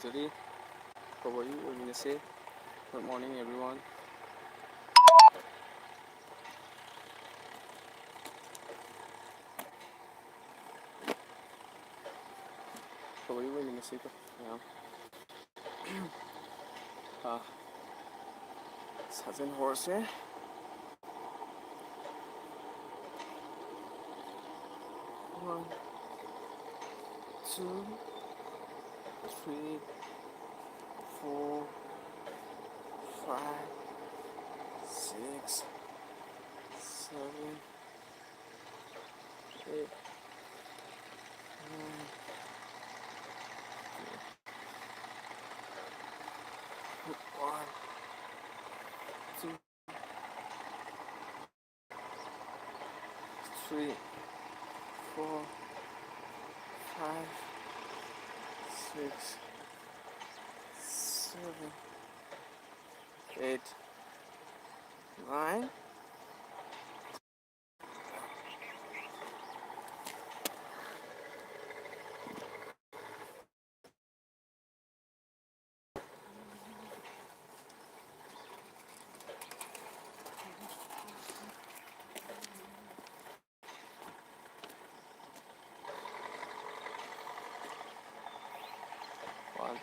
Today, how are you? What are you say? Good morning, everyone. How are you? What are you say? Yeah. 아, 사진 horse. One, two, three, four, five, six, seven, eight, nine. One, two, three, four, five, six, seven, eight, nine. One,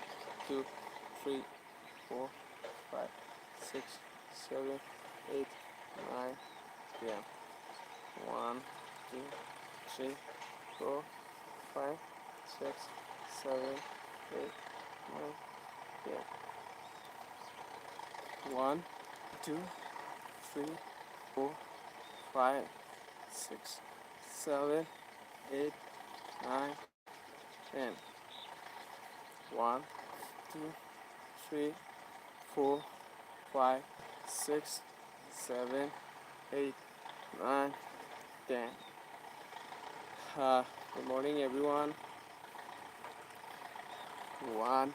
two, three, four, five, six, seven, eight, nine. Yeah. One, two, three, four, five, six, seven, eight, nine. Yeah. One, two, three, four, five, six, seven, eight, nine, 10. One, two, three, four, five, six, seven, eight, nine, 10. Good morning, everyone. One,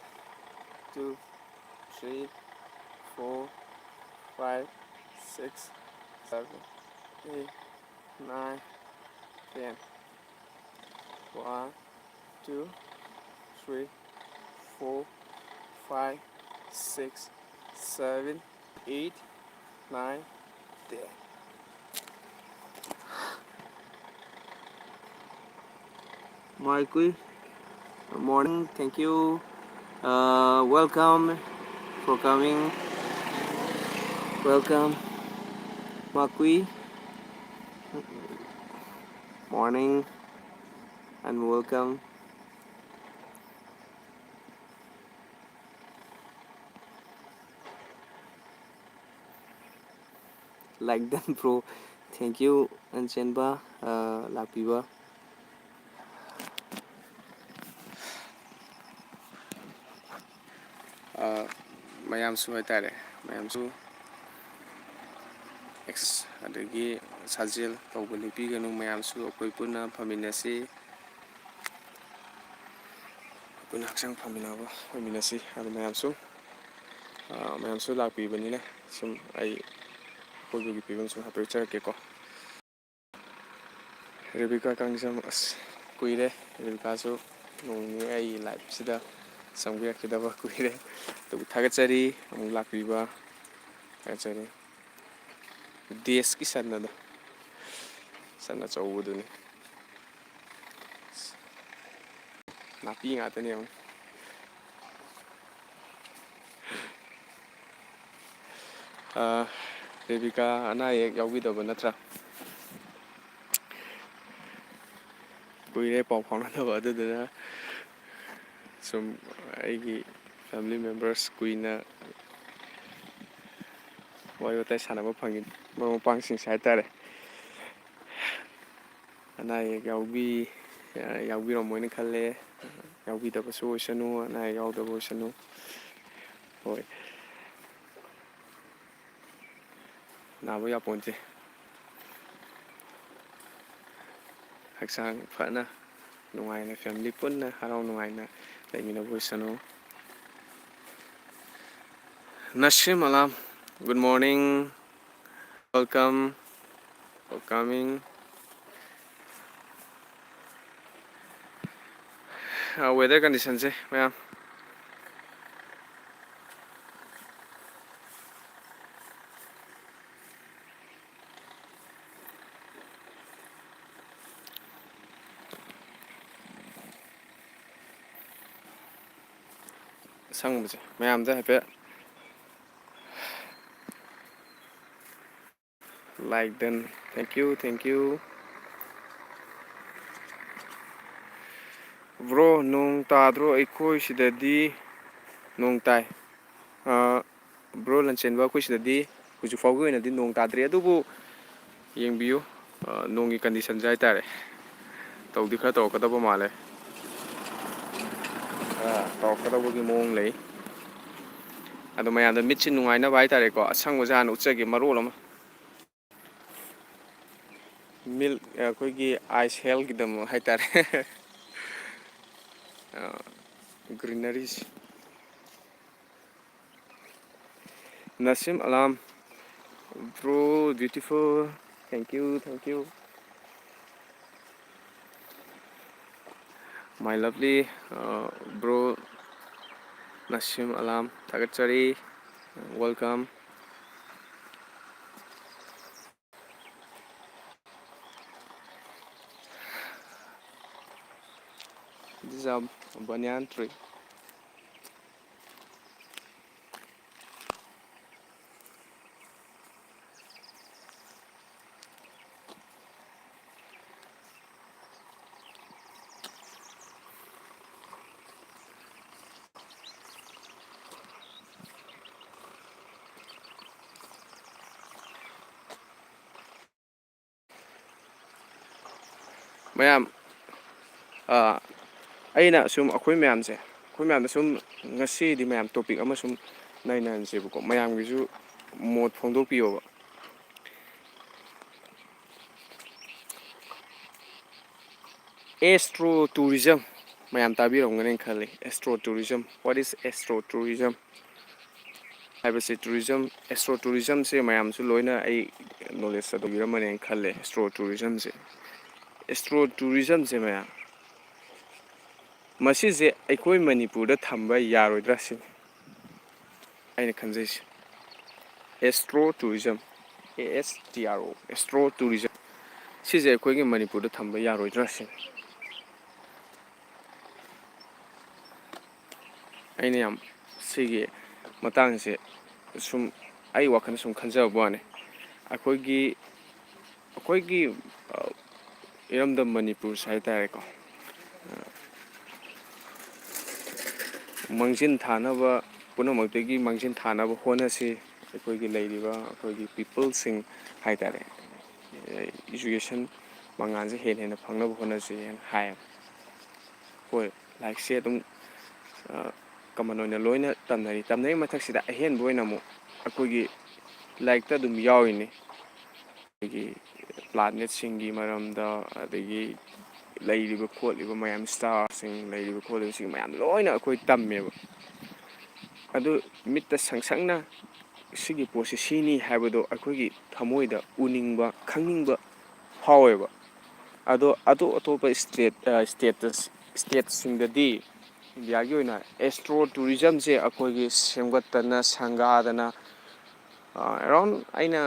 two, three, four, five, six, seven, eight, nine, 10. One, two, three, four, five, six, seven, eight, nine, 10. Marky, good morning. Thank you. Welcome for coming. Welcome, Marky. Morning and welcome. Like them, bro. Thank you, Anchenba, Lapiba. ꯃꯌꯥꯝꯁꯨ ꯍꯥꯏꯇꯥꯔꯦ ꯃꯌꯥꯝꯁꯨ ꯑꯗꯒꯤ ꯁꯥꯖꯦꯜ ꯇꯧꯕ ꯅꯨꯄꯤꯒꯅꯨ ꯃꯌꯥꯝꯁꯨ ꯑꯩꯈꯣꯏ ꯄꯨꯟꯅ ꯐꯝꯃꯤꯟꯅꯁꯤ ꯄꯨꯟꯅ ꯍꯛꯆꯥꯡ ꯐꯃꯤꯟꯅꯕ ꯑꯣꯏꯃꯤꯟꯅꯁꯤ ꯑꯗꯨ ꯃꯌꯥꯝꯁꯨ ꯂꯥꯛꯄꯤꯕꯅꯤꯅ ꯁꯨꯝ ꯑꯩ ꯑꯀꯣꯏꯕꯒꯤ ꯐꯤꯕꯝ ꯁꯨꯝ ꯍꯥꯏꯐꯦꯠꯆꯔꯛꯀꯦꯀꯣ ꯔꯦꯕꯤꯀꯥ ꯀꯥꯡꯖꯝ ꯑꯁ ꯀꯨꯏꯔꯦ ꯔꯦꯕꯤꯀꯥꯁꯨ ꯅꯣꯡꯅꯤ ꯑꯩ ꯂꯥꯏꯐꯁꯤꯗ ꯆꯪꯕꯤꯔꯛꯈꯤꯗꯕ ꯀꯨꯏꯔꯦ ꯑꯗꯨꯕꯨ ꯊꯥꯒꯠꯆꯔꯤ ꯑꯃꯨꯛ ꯂꯥꯛꯄꯤꯕ ꯊꯥꯒꯠꯆꯔꯤ ꯗꯦꯁꯀꯤ ꯁꯟꯅꯗꯣ ꯁꯟ ꯑꯆꯧꯕꯗꯨꯅꯤ ꯅꯥꯄꯤ ꯉꯥꯛꯇꯅꯦ ꯑꯃꯨꯛ ꯔꯦꯕꯤꯀꯥ ꯑꯅꯥ ꯑꯌꯦꯛ ꯌꯥꯎꯕꯤꯗꯕ ꯅꯠꯇ꯭ꯔꯥ ꯀꯨꯏꯔꯦ ꯄꯥꯎ ꯐꯥꯎꯅꯗꯕ ꯑꯗꯨꯗꯨꯅ ꯁꯨꯝ ꯑꯩꯒꯤ ꯐꯦꯃꯤꯂꯤ ꯃꯦꯝꯕꯔꯁ ꯀꯨꯏꯅ ꯋꯥꯔꯤ ꯋꯥꯇꯥꯏ ꯁꯥꯟꯅꯕ ꯐꯪꯉꯤ ꯃꯔꯨꯞ ꯃꯄꯥꯡꯁꯤꯡꯁꯦ ꯍꯥꯏꯇꯥꯔꯦ ꯑꯅꯥ ꯑꯌꯦꯛ ꯌꯥꯎꯕꯤꯔꯝꯃꯣꯏꯅ ꯈꯜꯂꯦ ꯌꯥꯎꯕꯤꯗꯕꯁꯨ ꯑꯣꯏꯁꯅꯨ ꯑꯅꯥ ꯑꯌꯦꯛ ꯌꯥꯎꯗꯕ ꯑꯣꯏꯁꯅꯨ ꯍꯣꯏ ꯅꯥꯕ ꯌꯥꯄꯣꯟꯇꯦ ꯍꯛꯆꯥꯡ ꯐꯅ ꯅꯨꯡꯉꯥꯏꯅ ꯐꯦꯃꯤꯂꯤ ꯄꯨꯟꯅ ꯍꯔꯥꯎ ꯅꯨꯡꯉꯥꯏꯅ ꯂꯩꯃꯤꯟꯅꯕ ꯑꯣꯏꯁꯅꯨ Nashim Alam, good morning, welcome for coming. Weather conditions, ma'am. ꯑꯁꯪꯕꯁꯦ ꯃꯌꯥꯝꯗ ꯍꯥꯏꯐꯦꯠ ꯂꯥꯏꯛ ꯗꯟ ꯊꯦꯡꯛ ꯌꯨ ꯕ꯭ꯔꯣ ꯅꯣꯡ ꯇꯥꯗ꯭ꯔꯣ ꯑꯩꯈꯣꯏ ꯁꯤꯗꯗꯤ ꯅꯣꯡ ꯇꯥꯏ ꯕ꯭ꯔꯣ ꯂꯟꯆꯦꯟꯕ ꯑꯩꯈꯣꯏ ꯁꯤꯗꯗꯤ ꯍꯧꯖꯤꯛ ꯐꯥꯎꯒꯤ ꯑꯣꯏꯅꯗꯤ ꯅꯣꯡ ꯇꯥꯗ꯭ꯔꯤ ꯑꯗꯨꯕꯨ ꯌꯦꯡꯕꯤꯌꯨ ꯅꯣꯡꯒꯤ ꯀꯟꯗꯤꯁꯟꯁꯦ ꯍꯥꯏꯇꯥꯔꯦ ꯇꯧꯗꯤ ꯈꯔ ꯇꯧꯔꯛꯀꯗꯕ ꯃꯥꯜꯂꯦ ꯇꯧꯔꯛꯀꯗꯧꯕꯒꯤ ꯃꯑꯣꯡ ꯂꯩ ꯑꯗꯣ ꯃꯌꯥꯝꯗ ꯃꯤꯠꯁꯦ ꯅꯨꯡꯉꯥꯏꯅꯕ ꯍꯥꯏꯇꯥꯔꯦꯀꯣ ꯑꯁꯪꯕꯁꯦ ꯍꯥꯟꯅ ꯎꯠꯆꯒꯦ ꯃꯔꯣꯜ ꯑꯃ ꯃꯤꯜꯛ ꯑꯩꯈꯣꯏꯒꯤ ꯑꯥꯏꯁ ꯍꯦꯜꯒꯤꯗꯃꯛ ꯍꯥꯏꯇꯥꯔꯦ ꯒ꯭ꯔꯤꯅꯔꯤꯁ ꯅꯁꯤꯝ ꯑꯂꯥꯝ bro beautiful thank you my lovely bro ꯅꯁꯤꯝ ꯑꯂꯥꯝ ꯊꯥꯒꯠꯆꯔꯤ ꯋꯦꯜꯀꯝ ꯕꯅꯤꯌꯥꯟ ꯇ꯭ꯔꯤ ꯃꯌꯥꯝ ꯑꯩꯅ ꯁꯨꯝ ꯑꯩꯈꯣꯏ ꯃꯌꯥꯝꯗ ꯁꯨꯝ ꯉꯁꯤꯗꯤ ꯃꯌꯥꯝ ꯇꯣꯄꯤꯛ ꯑꯃ ꯁꯨꯝ ꯅꯩꯅꯍꯟꯁꯦꯕꯀꯣ ꯃꯌꯥꯝꯒꯤꯁꯨ ꯃꯣꯠ ꯐꯣꯡꯗꯣꯛꯄꯤꯌꯣꯕ ꯑꯦꯁꯇ꯭ꯔꯣ ꯇꯨꯔꯤꯖꯝ ꯃꯌꯥꯝ ꯇꯥꯕꯤꯔꯝꯒꯅꯦꯅ ꯈꯜꯂꯤ ꯑꯦꯁꯇ꯭ꯔꯣ ꯇꯨꯔꯤꯖꯝ ꯋꯥꯠ ꯏꯁ ꯑꯦꯁꯇ꯭ꯔꯣ ꯇꯨꯔꯤꯖꯝ ꯍꯥꯏꯕꯁꯤ ꯇꯨꯔꯤꯖꯝ ꯑꯦꯁꯇ꯭ꯔꯣ ꯇꯨꯔꯤꯖꯝꯁꯦ ꯃꯌꯥꯝꯁꯨ ꯂꯣꯏꯅ ꯑꯩ ꯅꯣꯂꯦꯖ ꯇꯧꯕꯤꯔꯝꯃꯅꯦꯅ ꯈꯜꯂꯦ ꯑꯦꯁꯇ꯭ꯔꯣ ꯇꯨꯔꯤꯖꯝꯁꯦ ꯑꯦꯁꯇ꯭ꯔꯣ ꯇꯨꯔꯤꯖꯝꯁꯦ ꯃꯌꯥꯝ ꯃꯁꯤꯁꯦ ꯑꯩꯈꯣꯏ ꯃꯅꯤꯄꯨꯔꯗ ꯊꯝꯕ ꯌꯥꯔꯣꯏꯗ꯭ꯔꯥ ꯁꯤꯅꯤ ꯑꯩꯅ ꯈꯟꯖꯩꯁꯦ astro tourism ASTRO astro tourism ꯁꯤꯁꯦ ꯑꯩꯈꯣꯏꯒꯤ ꯃꯅꯤꯄꯨꯔꯗ ꯊꯝꯕ ꯌꯥꯔꯣꯏꯗ꯭ꯔꯥ ꯁꯤꯅꯤ ꯑꯩꯅ ꯌꯥꯝ ꯁꯤꯒꯤ ꯃꯇꯥꯡꯁꯦ ꯁꯨꯝ ꯑꯩ ꯋꯥꯈꯜ ꯁꯨꯝ ꯈꯟꯖꯕ ꯋꯥꯅꯤ ꯑꯩꯈꯣꯏꯒꯤ ꯏꯔꯝꯗꯝ ꯃꯅꯤꯄꯨꯔꯁꯦ ꯍꯥꯏꯇꯥꯔꯦꯀꯣ ꯃꯥꯡꯖꯤꯟ ꯊꯥꯅꯕ ꯄꯨꯝꯅꯃꯛꯇꯒꯤ ꯃꯥꯡꯖꯤꯟ ꯊꯥꯅꯕ ꯍꯣꯠꯅꯁꯤ ꯑꯩꯈꯣꯏꯒꯤ ꯂꯩꯔꯤꯕ ꯑꯩꯈꯣꯏꯒꯤ ꯄꯤꯄꯜꯁꯤꯡ ꯍꯥꯏꯇꯥꯔꯦ ꯏꯖꯨꯀꯦꯁꯟ ꯃꯉꯥꯜꯁꯦ ꯍꯦꯟꯅ ꯐꯪꯅꯕ ꯍꯣꯠꯅꯁꯤꯅ ꯍꯥꯏꯌꯦꯕ ꯍꯣꯏ ꯂꯥꯏꯔꯤꯛꯁꯦ ꯑꯗꯨꯝ ꯀꯃꯟ ꯑꯣꯏꯅ ꯂꯣꯏꯅ ꯇꯝꯅꯔꯤ ꯃꯊꯛꯁꯤꯗ ꯑꯍꯦꯟꯕ ꯑꯣꯏꯅ ꯑꯃꯨꯛ ꯑꯩꯈꯣꯏꯒꯤ ꯂꯥꯏꯔꯤꯛꯇ ꯑꯗꯨꯝ ꯌꯥꯎꯔꯤꯅꯤ ꯑꯩꯈꯣꯏꯒꯤ ꯄ꯭ꯂꯥꯅꯦꯠꯁꯤꯡꯒꯤ ꯃꯔꯝꯗ ꯑꯗꯒꯤ ꯂꯩꯔꯤꯕ ꯈꯣꯠꯂꯤꯕ ꯃꯌꯥꯝ ꯏꯁꯇꯥꯔꯁꯤꯡ ꯂꯩꯔꯤꯕ ꯈꯣꯠꯂꯤꯕꯁꯤꯡ ꯃꯌꯥꯝ ꯂꯣꯏꯅ ꯑꯩꯈꯣꯏ ꯇꯝꯃꯦꯕ ꯑꯗꯨ ꯃꯤꯠꯇ ꯁꯪꯁꯪꯅ ꯁꯤꯒꯤ ꯄꯣꯠꯁꯤ ꯁꯤꯅꯤ ꯍꯥꯏꯕꯗꯣ ꯑꯩꯈꯣꯏꯒꯤ ꯊꯃꯣꯏꯗ ꯎꯅꯤꯡꯕ ꯈꯪꯅꯤꯡꯕ ꯐꯥꯎꯋꯦꯕ ꯑꯗꯣ ꯑꯇꯣꯞ ꯑꯇꯣꯞꯄ ꯏꯁꯇꯦꯠꯁꯤꯡꯗꯗꯤ ꯏꯟꯗꯤꯌꯥꯒꯤ ꯑꯣꯏꯅ ꯑꯦꯁꯇ꯭ꯔꯣ ꯇꯨꯔꯤꯖꯝꯁꯦ ꯑꯩꯈꯣꯏꯒꯤ ꯁꯦꯝꯒꯠꯇꯅ ꯁꯪꯒꯥꯗꯅ ꯑꯦꯔꯥꯎꯟ ꯑꯩꯅ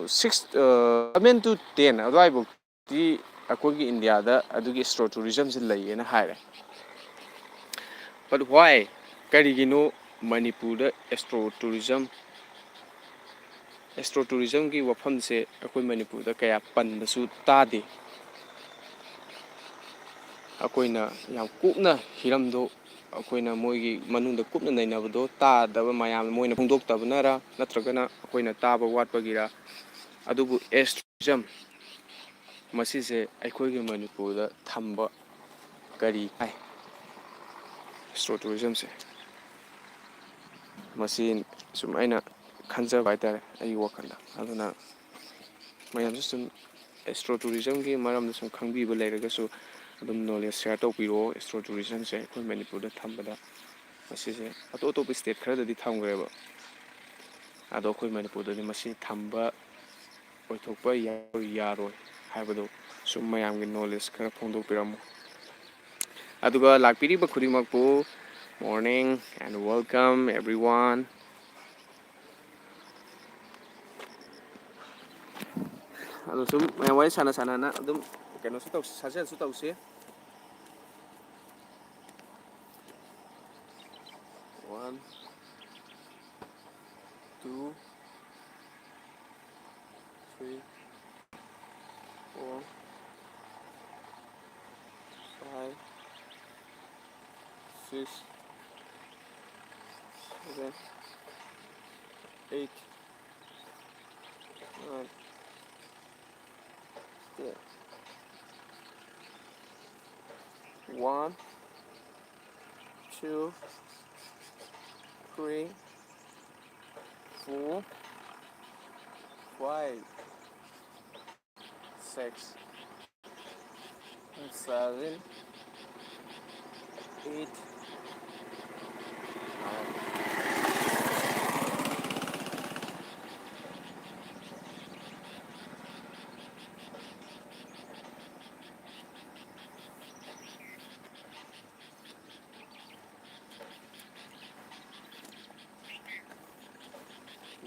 7 to 10 ꯑꯗꯨꯋꯥꯏꯐꯥꯎꯗꯤ ꯑꯩꯈꯣꯏꯒꯤ ꯏꯟꯗꯤꯌꯥꯗ ꯑꯗꯨꯒꯤ ꯑꯦꯁꯇ꯭ꯔꯣ ꯇꯨꯔꯤꯖꯝꯁꯦ ꯂꯩꯌꯦꯅ ꯍꯥꯏꯔꯦ ꯕꯠ ꯋꯥꯏ ꯀꯔꯤꯒꯤꯅꯣ ꯃꯅꯤꯄꯨꯔꯗ ꯑꯦꯁꯇ꯭ꯔꯣ ꯇꯨꯔꯤꯖꯝꯒꯤ ꯋꯥꯐꯝꯁꯦ ꯑꯩꯈꯣꯏ ꯃꯅꯤꯄꯨꯔꯗ ꯀꯌꯥ ꯄꯟꯕꯁꯨ ꯇꯥꯗꯦ ꯑꯩꯈꯣꯏꯅ ꯌꯥꯝ ꯀꯨꯞꯅ ꯍꯤꯔꯝꯗꯣ ꯑꯩꯈꯣꯏꯅ ꯃꯣꯏꯒꯤ ꯃꯅꯨꯡꯗ ꯀꯨꯞꯅ ꯅꯩꯅꯕꯗꯣ ꯇꯥꯗꯕ ꯃꯌꯥꯝ ꯃꯣꯏꯅ ꯐꯣꯡꯗꯣꯛꯇꯕꯅꯔ ꯅꯠꯇ꯭ꯔꯒꯅ ꯑꯩꯈꯣꯏꯅ ꯇꯥꯕ ꯋꯥꯠꯄꯒꯤꯔ ꯑꯗꯨꯕꯨ ꯑꯦꯁꯇ꯭ꯔꯣ ꯇꯨꯔꯤꯖꯝ ꯃꯁꯤꯁꯦ ꯑꯩꯈꯣꯏꯒꯤ ꯃꯅꯤꯄꯨꯔꯗ ꯊꯝꯕ ꯀꯔꯤ ꯍꯥꯏ ꯑꯦꯁꯇ꯭ꯔꯣ ꯇꯨꯔꯤꯖꯝꯁꯦ ꯃꯁꯤ ꯁꯨꯝ ꯑꯩꯅ ꯈꯟꯖꯕ ꯍꯥꯏꯇꯥꯔꯦ ꯑꯩꯒꯤ ꯋꯥꯈꯜꯗ ꯑꯗꯨꯅ ꯃꯌꯥꯝꯁꯨ ꯁꯨꯝ ꯑꯦꯁꯇ꯭ꯔꯣ ꯇꯨꯔꯤꯖꯝꯒꯤ ꯃꯔꯝꯗ ꯁꯨꯝ ꯈꯪꯕꯤꯕ ꯂꯩꯔꯒꯁꯨ ꯑꯗꯨꯝ ꯅꯣꯂꯦꯖ ꯁꯤꯌꯥꯔ ꯇꯧꯕꯤꯔꯛꯑꯣ ꯑꯦꯁꯇ꯭ꯔꯣ ꯇꯨꯔꯤꯖꯝꯁꯦ ꯑꯩꯈꯣꯏ ꯃꯅꯤꯄꯨꯔꯗ ꯊꯝꯕꯗ ꯃꯁꯤꯁꯦ ꯑꯇꯣꯞ ꯑꯇꯣꯞꯄ ꯏꯁꯇꯦꯠ ꯈꯔꯗꯗꯤ ꯊꯝꯈ꯭ꯔꯦꯕ ꯑꯗꯣ ꯑꯩꯈꯣꯏ ꯃꯅꯤꯄꯨꯔꯗꯗꯤ ꯃꯁꯤ ꯊꯝꯕ ꯑꯣꯏꯊꯣꯛꯄ ꯌꯥꯔꯣꯏ ꯍꯥꯏꯕꯗꯨ ꯁꯨꯝ ꯃꯌꯥꯝꯒꯤ ꯅꯣꯂꯦꯖ ꯈꯔ ꯐꯣꯡꯗꯣꯛꯄꯤꯔꯝꯃꯨ ꯑꯗꯨꯒ ꯂꯥꯛꯄꯤꯔꯤꯕ ꯈꯨꯗꯤꯡꯃꯛꯄꯨ ꯃꯣꯔꯅꯤꯡ ꯑꯦꯟ ꯋꯦꯜꯀꯝ ꯑꯦꯕ꯭ꯔꯤꯋꯥꯟ ꯑꯗꯣ ꯁꯨꯝ ꯃꯌꯥꯝ ꯋꯥꯔꯤ ꯁꯥꯟꯅꯅ ꯑꯗꯨꯝ ꯀꯩꯅꯣꯁꯨ ꯇꯧꯁꯤ ꯁꯥꯖꯦꯜꯁꯨ ꯇꯧꯁꯤ 1 1, 2, 3, 4, 5, 6, 7, 8, 9, 10. 1, 2, 3, 4, 5, 6, 7, 8,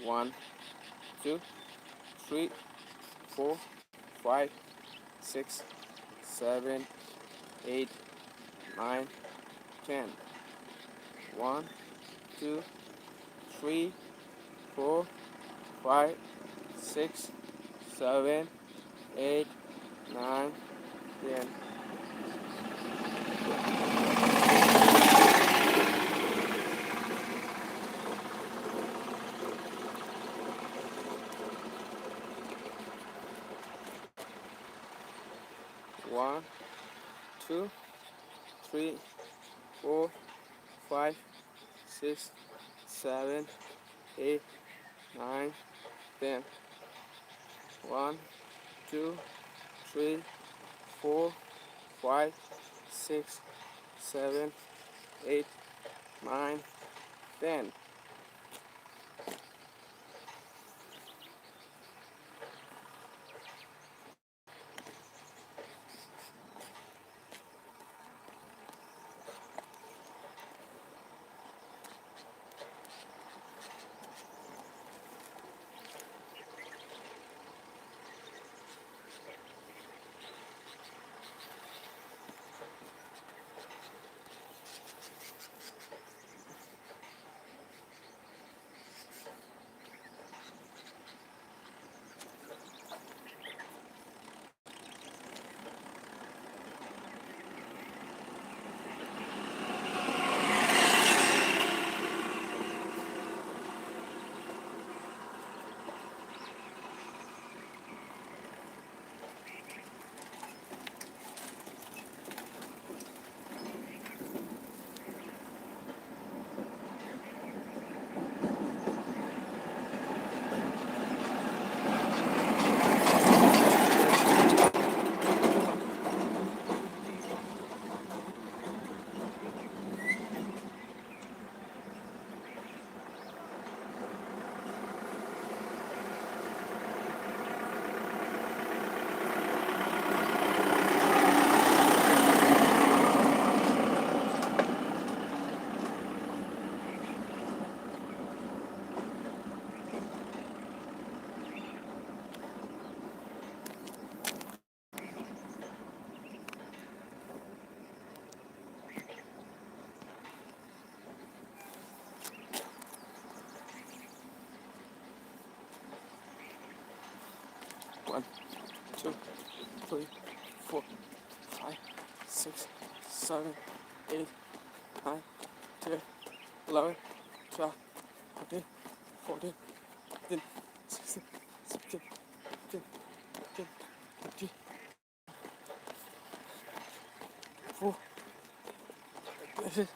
1, 2, 3, 4, 5, 6, 7, 8, 9, 10. 1, 2, 3, 4, 5, 6, 7, 8, 9, 10. 1, 2, 3, 4, 5, 6, 7, 8, 9, 10. 1, 2, 3, 4, 5, 6, 7, 8, 9, 10. 1, 2, 3, 4, 5, 6, 7, 8, 9, 10, 11, 12, 13, 14, 15, 16, 17, 18, 19, 20, 4, 5, 1,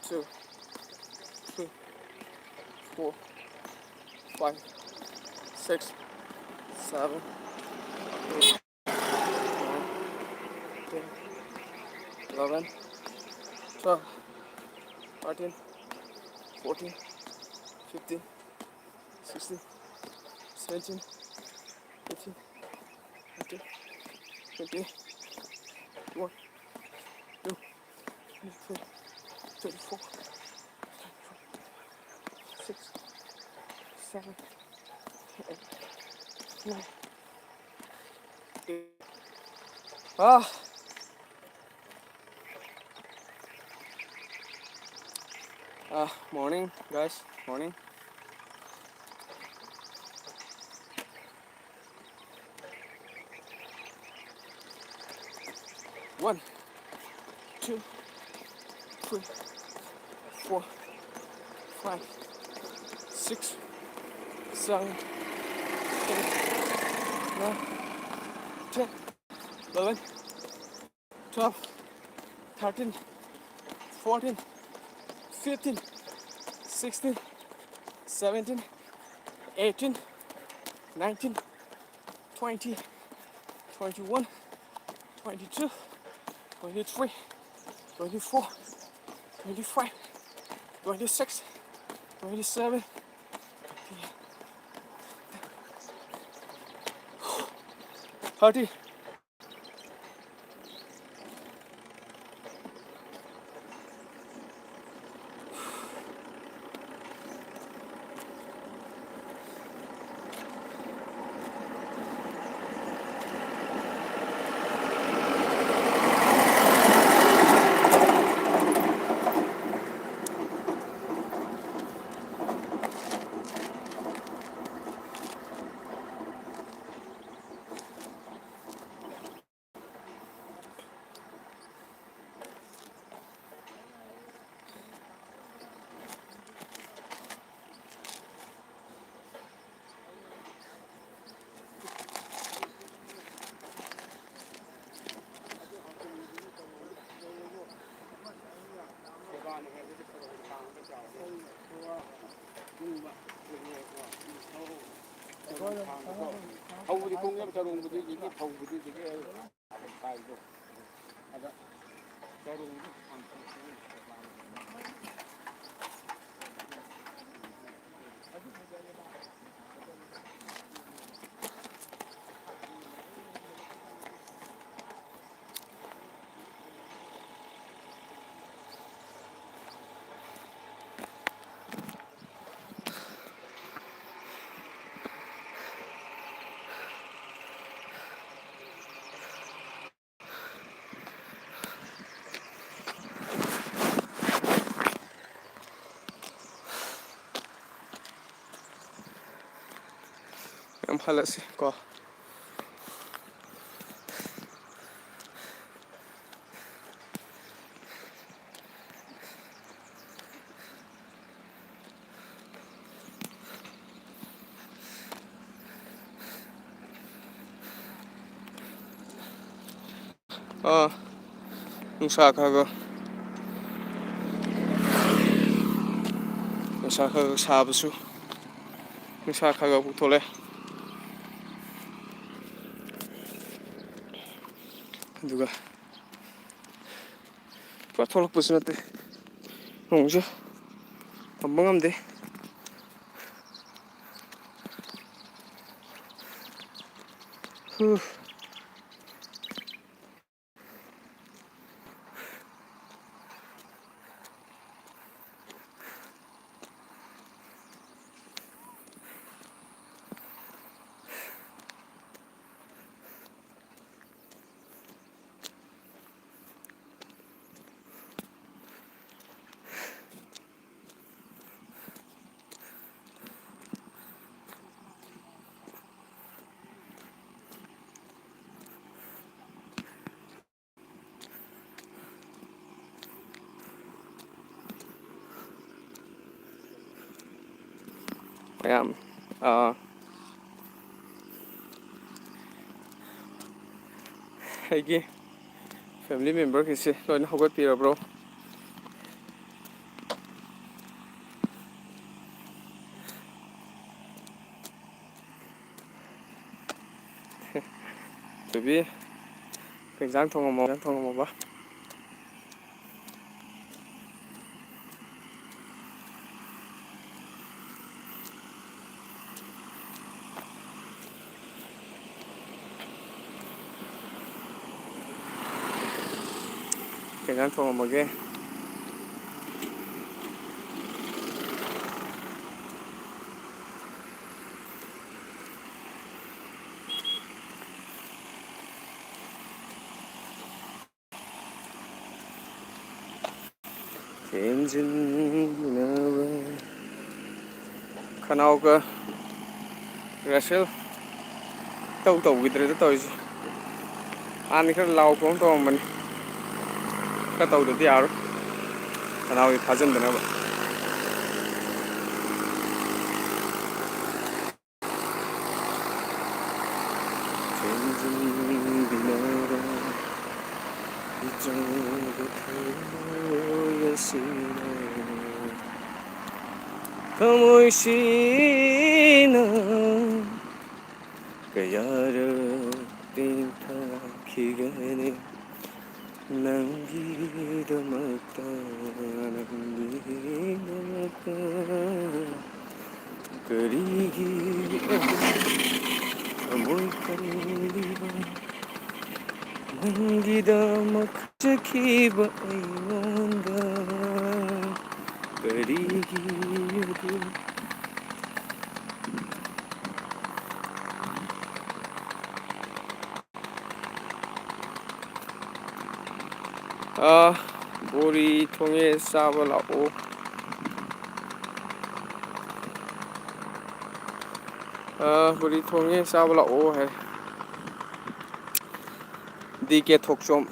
2, 3, 4, 5, 6, 7, 8, 9, 10, 11, 12, 13, 14, 15, 16, 17, 18, 19, 20, 21, 22, 23, 24, 6, 7, 8, 9, 8. Ah, morning, guys. Morning. One, two, three, 4, 5, 6, 7, 8, 9, 10, 11, 12, 13, 14, 15, 16, 17, 18, 19, 20, 21, 22, 23, 24, 25, 26, 27, 30. ꯐꯧꯕꯨꯗꯤ ꯀꯨꯡꯉꯦꯕ ꯆꯔꯣꯡꯕꯨꯗꯤ ꯍꯧꯖꯤꯛꯀꯤ ꯐꯧꯕꯨꯗꯤ ꯍꯧꯖꯤꯛꯀꯤ ꯀꯥꯏꯗꯣ ꯑꯗ ꯆꯔꯣꯡꯗꯤ ꯌꯥꯝ ꯍꯜꯂꯁꯤ ꯀꯣ. Nusa khá 사부수 nusa khá 붙어래. 누가 ꯊꯣꯛꯂꯛꯄꯁꯨ ꯅꯠꯇꯦ ꯅꯣꯡꯁꯨ ꯇꯝꯕ ꯉꯝꯗꯦ. ꯃꯌꯥꯝ ꯑꯩꯒꯤ ꯐꯦꯃꯤꯂꯤ ꯃꯦꯝꯕꯔꯈꯩꯁꯦ ꯂꯣꯏꯅ ꯍꯧꯒꯠꯄꯤꯔꯕ꯭ꯔꯣ? ꯊꯣꯏꯕꯤ ꯀꯩ ꯏꯟꯖꯥꯡ ꯊꯣꯡꯉꯝꯃꯣꯕ ꯀꯩ ꯏꯟꯖꯥꯡ ꯊꯣꯡꯉꯝꯃꯒꯦ ꯊꯦꯟꯖꯤꯟꯅꯕ ꯈꯅꯥꯎꯒ ꯔꯦꯁꯦꯜ ꯇꯧꯈꯤꯗ꯭ꯔꯦꯗ ꯇꯧꯔꯤꯁꯦ ꯍꯥꯟꯅꯗꯤ ꯈꯔ ꯂꯥꯎ ꯈꯣꯡ ꯇꯧꯔꯝꯕꯅꯤ ꯈꯔ ꯇꯧꯗꯗꯤ ꯌꯥꯔꯣꯏ ꯈꯅꯥꯎꯁꯦ ꯐꯥꯖꯤꯟꯗꯅꯕ ꯊꯦꯟꯖꯤꯟꯕꯤꯅꯕ ꯏꯆꯪꯗ ꯊꯃꯣꯏ ꯑꯁꯤꯅ ꯊꯃꯣꯏꯁꯤꯅ ꯀꯌꯥꯔꯛ ꯇꯦꯟꯊꯈꯤꯒꯅꯤ ꯅꯪꯒꯤꯗꯃꯛꯇ ꯅꯪꯒꯤꯗꯃꯛꯇ ꯀꯔꯤꯒꯤ ꯊꯃꯣꯏ ꯀꯜꯂꯤꯕ ꯅꯪꯒꯤꯗꯃꯛ ꯈꯟꯖꯈꯤꯕ ꯑꯩꯉꯣꯟꯗ ꯀꯔꯤꯒꯤ ꯑꯗꯨ ꯕꯣꯔꯤ ꯊꯣꯡꯉꯦ ꯆꯥꯕ ꯂꯥꯛꯑꯣ ꯕꯣꯔꯤ ꯊꯣꯡꯉꯦ ꯆꯥꯕ ꯂꯥꯛꯑꯣ ꯍꯥꯏ ꯗꯤ ꯀꯦ ꯊꯣꯛꯆꯣꯝ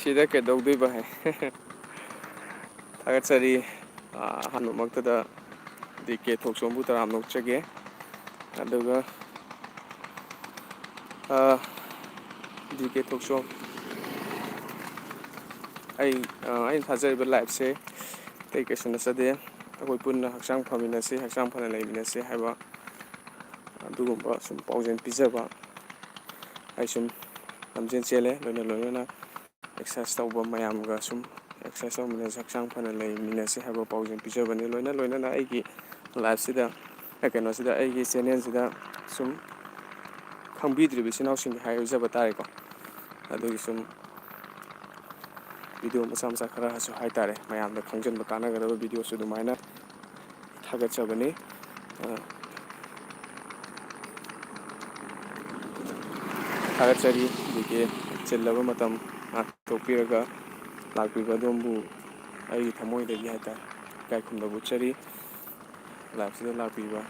ꯁꯤꯗ ꯀꯩꯗꯧꯗꯣꯏꯕ ꯍꯥꯏ ꯊꯥꯒꯠꯆꯔꯤ ꯑꯍꯥꯟꯕꯃꯛꯇꯗ ꯗꯤ ꯀꯦ ꯊꯣꯛꯆꯣꯝꯕꯨ ꯇꯔꯥꯝꯅ ꯑꯣꯛꯆꯒꯦ ꯑꯗꯨꯒ ꯗꯤ ꯀꯦ ꯊꯣꯛꯆꯣꯝ ꯑꯩꯅ ꯊꯥꯖꯔꯤꯕ ꯂꯥꯏꯐꯁꯦ ꯑꯇꯩ ꯀꯩꯁꯨ ꯅꯠꯆꯗꯦ ꯑꯩꯈꯣꯏ ꯄꯨꯟꯅ ꯍꯛꯆꯥꯡ ꯐꯃꯤꯟꯅꯁꯤ ꯍꯛꯆꯥꯡ ꯐꯅ ꯂꯩꯃꯤꯟꯅꯁꯤ ꯍꯥꯏꯕ ꯑꯗꯨꯒꯨꯝꯕ ꯁꯨꯝ ꯄꯥꯎꯖꯦꯜ ꯄꯤꯖꯕ ꯑꯩ ꯁꯨꯝ ꯂꯝꯖꯦꯜ ꯆꯦꯜꯂꯦ ꯂꯣꯏꯅꯅ ꯑꯦꯛꯁꯔꯁꯥꯏꯁ ꯇꯧꯕ ꯃꯌꯥꯝꯒ ꯁꯨꯝ ꯑꯦꯛꯁꯔꯁꯥꯏꯁ ꯇꯧꯃꯤꯟꯅꯁꯤ ꯍꯛꯆꯥꯡ ꯐꯅ ꯂꯩꯃꯤꯟꯅꯁꯤ ꯍꯥꯏꯕ ꯄꯥꯎꯖꯦꯜ ꯄꯤꯖꯕꯅꯤ ꯂꯣꯏꯅꯅ ꯑꯩꯒꯤ ꯂꯥꯏꯐꯁꯤꯗ ꯀꯩꯅꯣꯁꯤꯗ ꯑꯩꯒꯤ ꯆꯦꯅꯦꯜꯁꯤꯗ ꯁꯨꯝ ꯈꯪꯕꯤꯗ꯭ꯔꯤꯕ ꯏꯆꯤꯜ ꯏꯅꯥꯎꯁꯤꯡꯒꯤ ꯍꯥꯏꯖꯕ ꯇꯥꯔꯦꯀꯣ ꯑꯗꯨꯒꯤ ꯁꯨꯝ ꯚꯤꯗꯤꯑꯣ ꯃꯆꯥ ꯈꯔꯁꯨ ꯍꯥꯏꯇꯥꯔꯦ ꯃꯌꯥꯝꯗ ꯈꯪꯖꯤꯟꯕ ꯀꯥꯟꯅꯒꯗꯕ ꯚꯤꯗꯤꯑꯣꯁꯨ ꯑꯗꯨꯃꯥꯏꯅ ꯊꯥꯒꯠꯆꯕꯅꯤ ꯊꯥꯒꯠꯆꯔꯤ ꯑꯗꯒꯤ ꯆꯤꯜꯂꯕ ꯃꯇꯝ ꯉꯥꯛꯊꯣꯛꯄꯤꯔꯒ ꯂꯥꯛꯄꯤꯕ ꯑꯗꯣꯝꯕꯨ ꯑꯩꯒꯤ ꯊꯃꯣꯏꯗꯒꯤ ꯍꯥꯏꯇꯥꯔꯦ ꯏꯀꯥꯏ ꯈꯨꯝꯅꯕ ꯎꯠꯆꯔꯤ ꯂꯥꯏꯐꯁꯤꯗ ꯂꯥꯛꯄꯤꯕ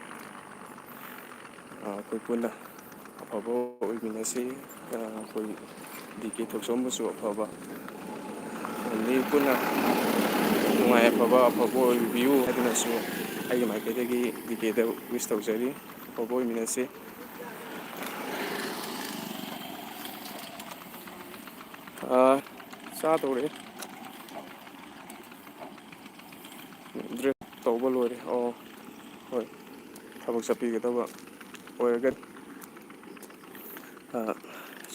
ꯑꯩꯈꯣꯏ ꯄꯨꯟꯅ ꯑꯐꯕ ꯑꯣꯏꯃꯤꯟꯅꯁꯤ ꯑꯩꯈꯣꯏ ꯗꯤ ꯀꯦ ꯊꯣꯛꯆꯣꯝꯕꯨꯁꯨ ꯑꯐꯕ ꯐꯦꯃꯤꯂꯤ ꯄꯨꯟꯅ ꯅꯨꯡꯉꯥꯏ ꯑꯐꯕ ꯑꯣꯏꯕꯤꯌꯨ ꯍꯥꯏꯗꯨꯅꯁꯨ ꯑꯩꯒꯤ ꯃꯥꯏꯀꯩꯗꯒꯤ ꯗꯤ ꯀꯦꯗ ꯋꯤꯁ ꯇꯧꯖꯔꯤ ꯑꯐꯕ ꯑꯣꯏꯃꯤꯟꯅꯁꯤ ꯆꯥꯗꯧꯔꯦ ꯗ꯭ꯔꯦꯁ ꯇꯧꯕ ꯂꯣꯏꯔꯦ ꯍꯣꯏ ꯊꯕꯛ ꯆꯠꯄꯤꯒꯗꯕ ꯑꯣꯏꯔꯒꯗꯤ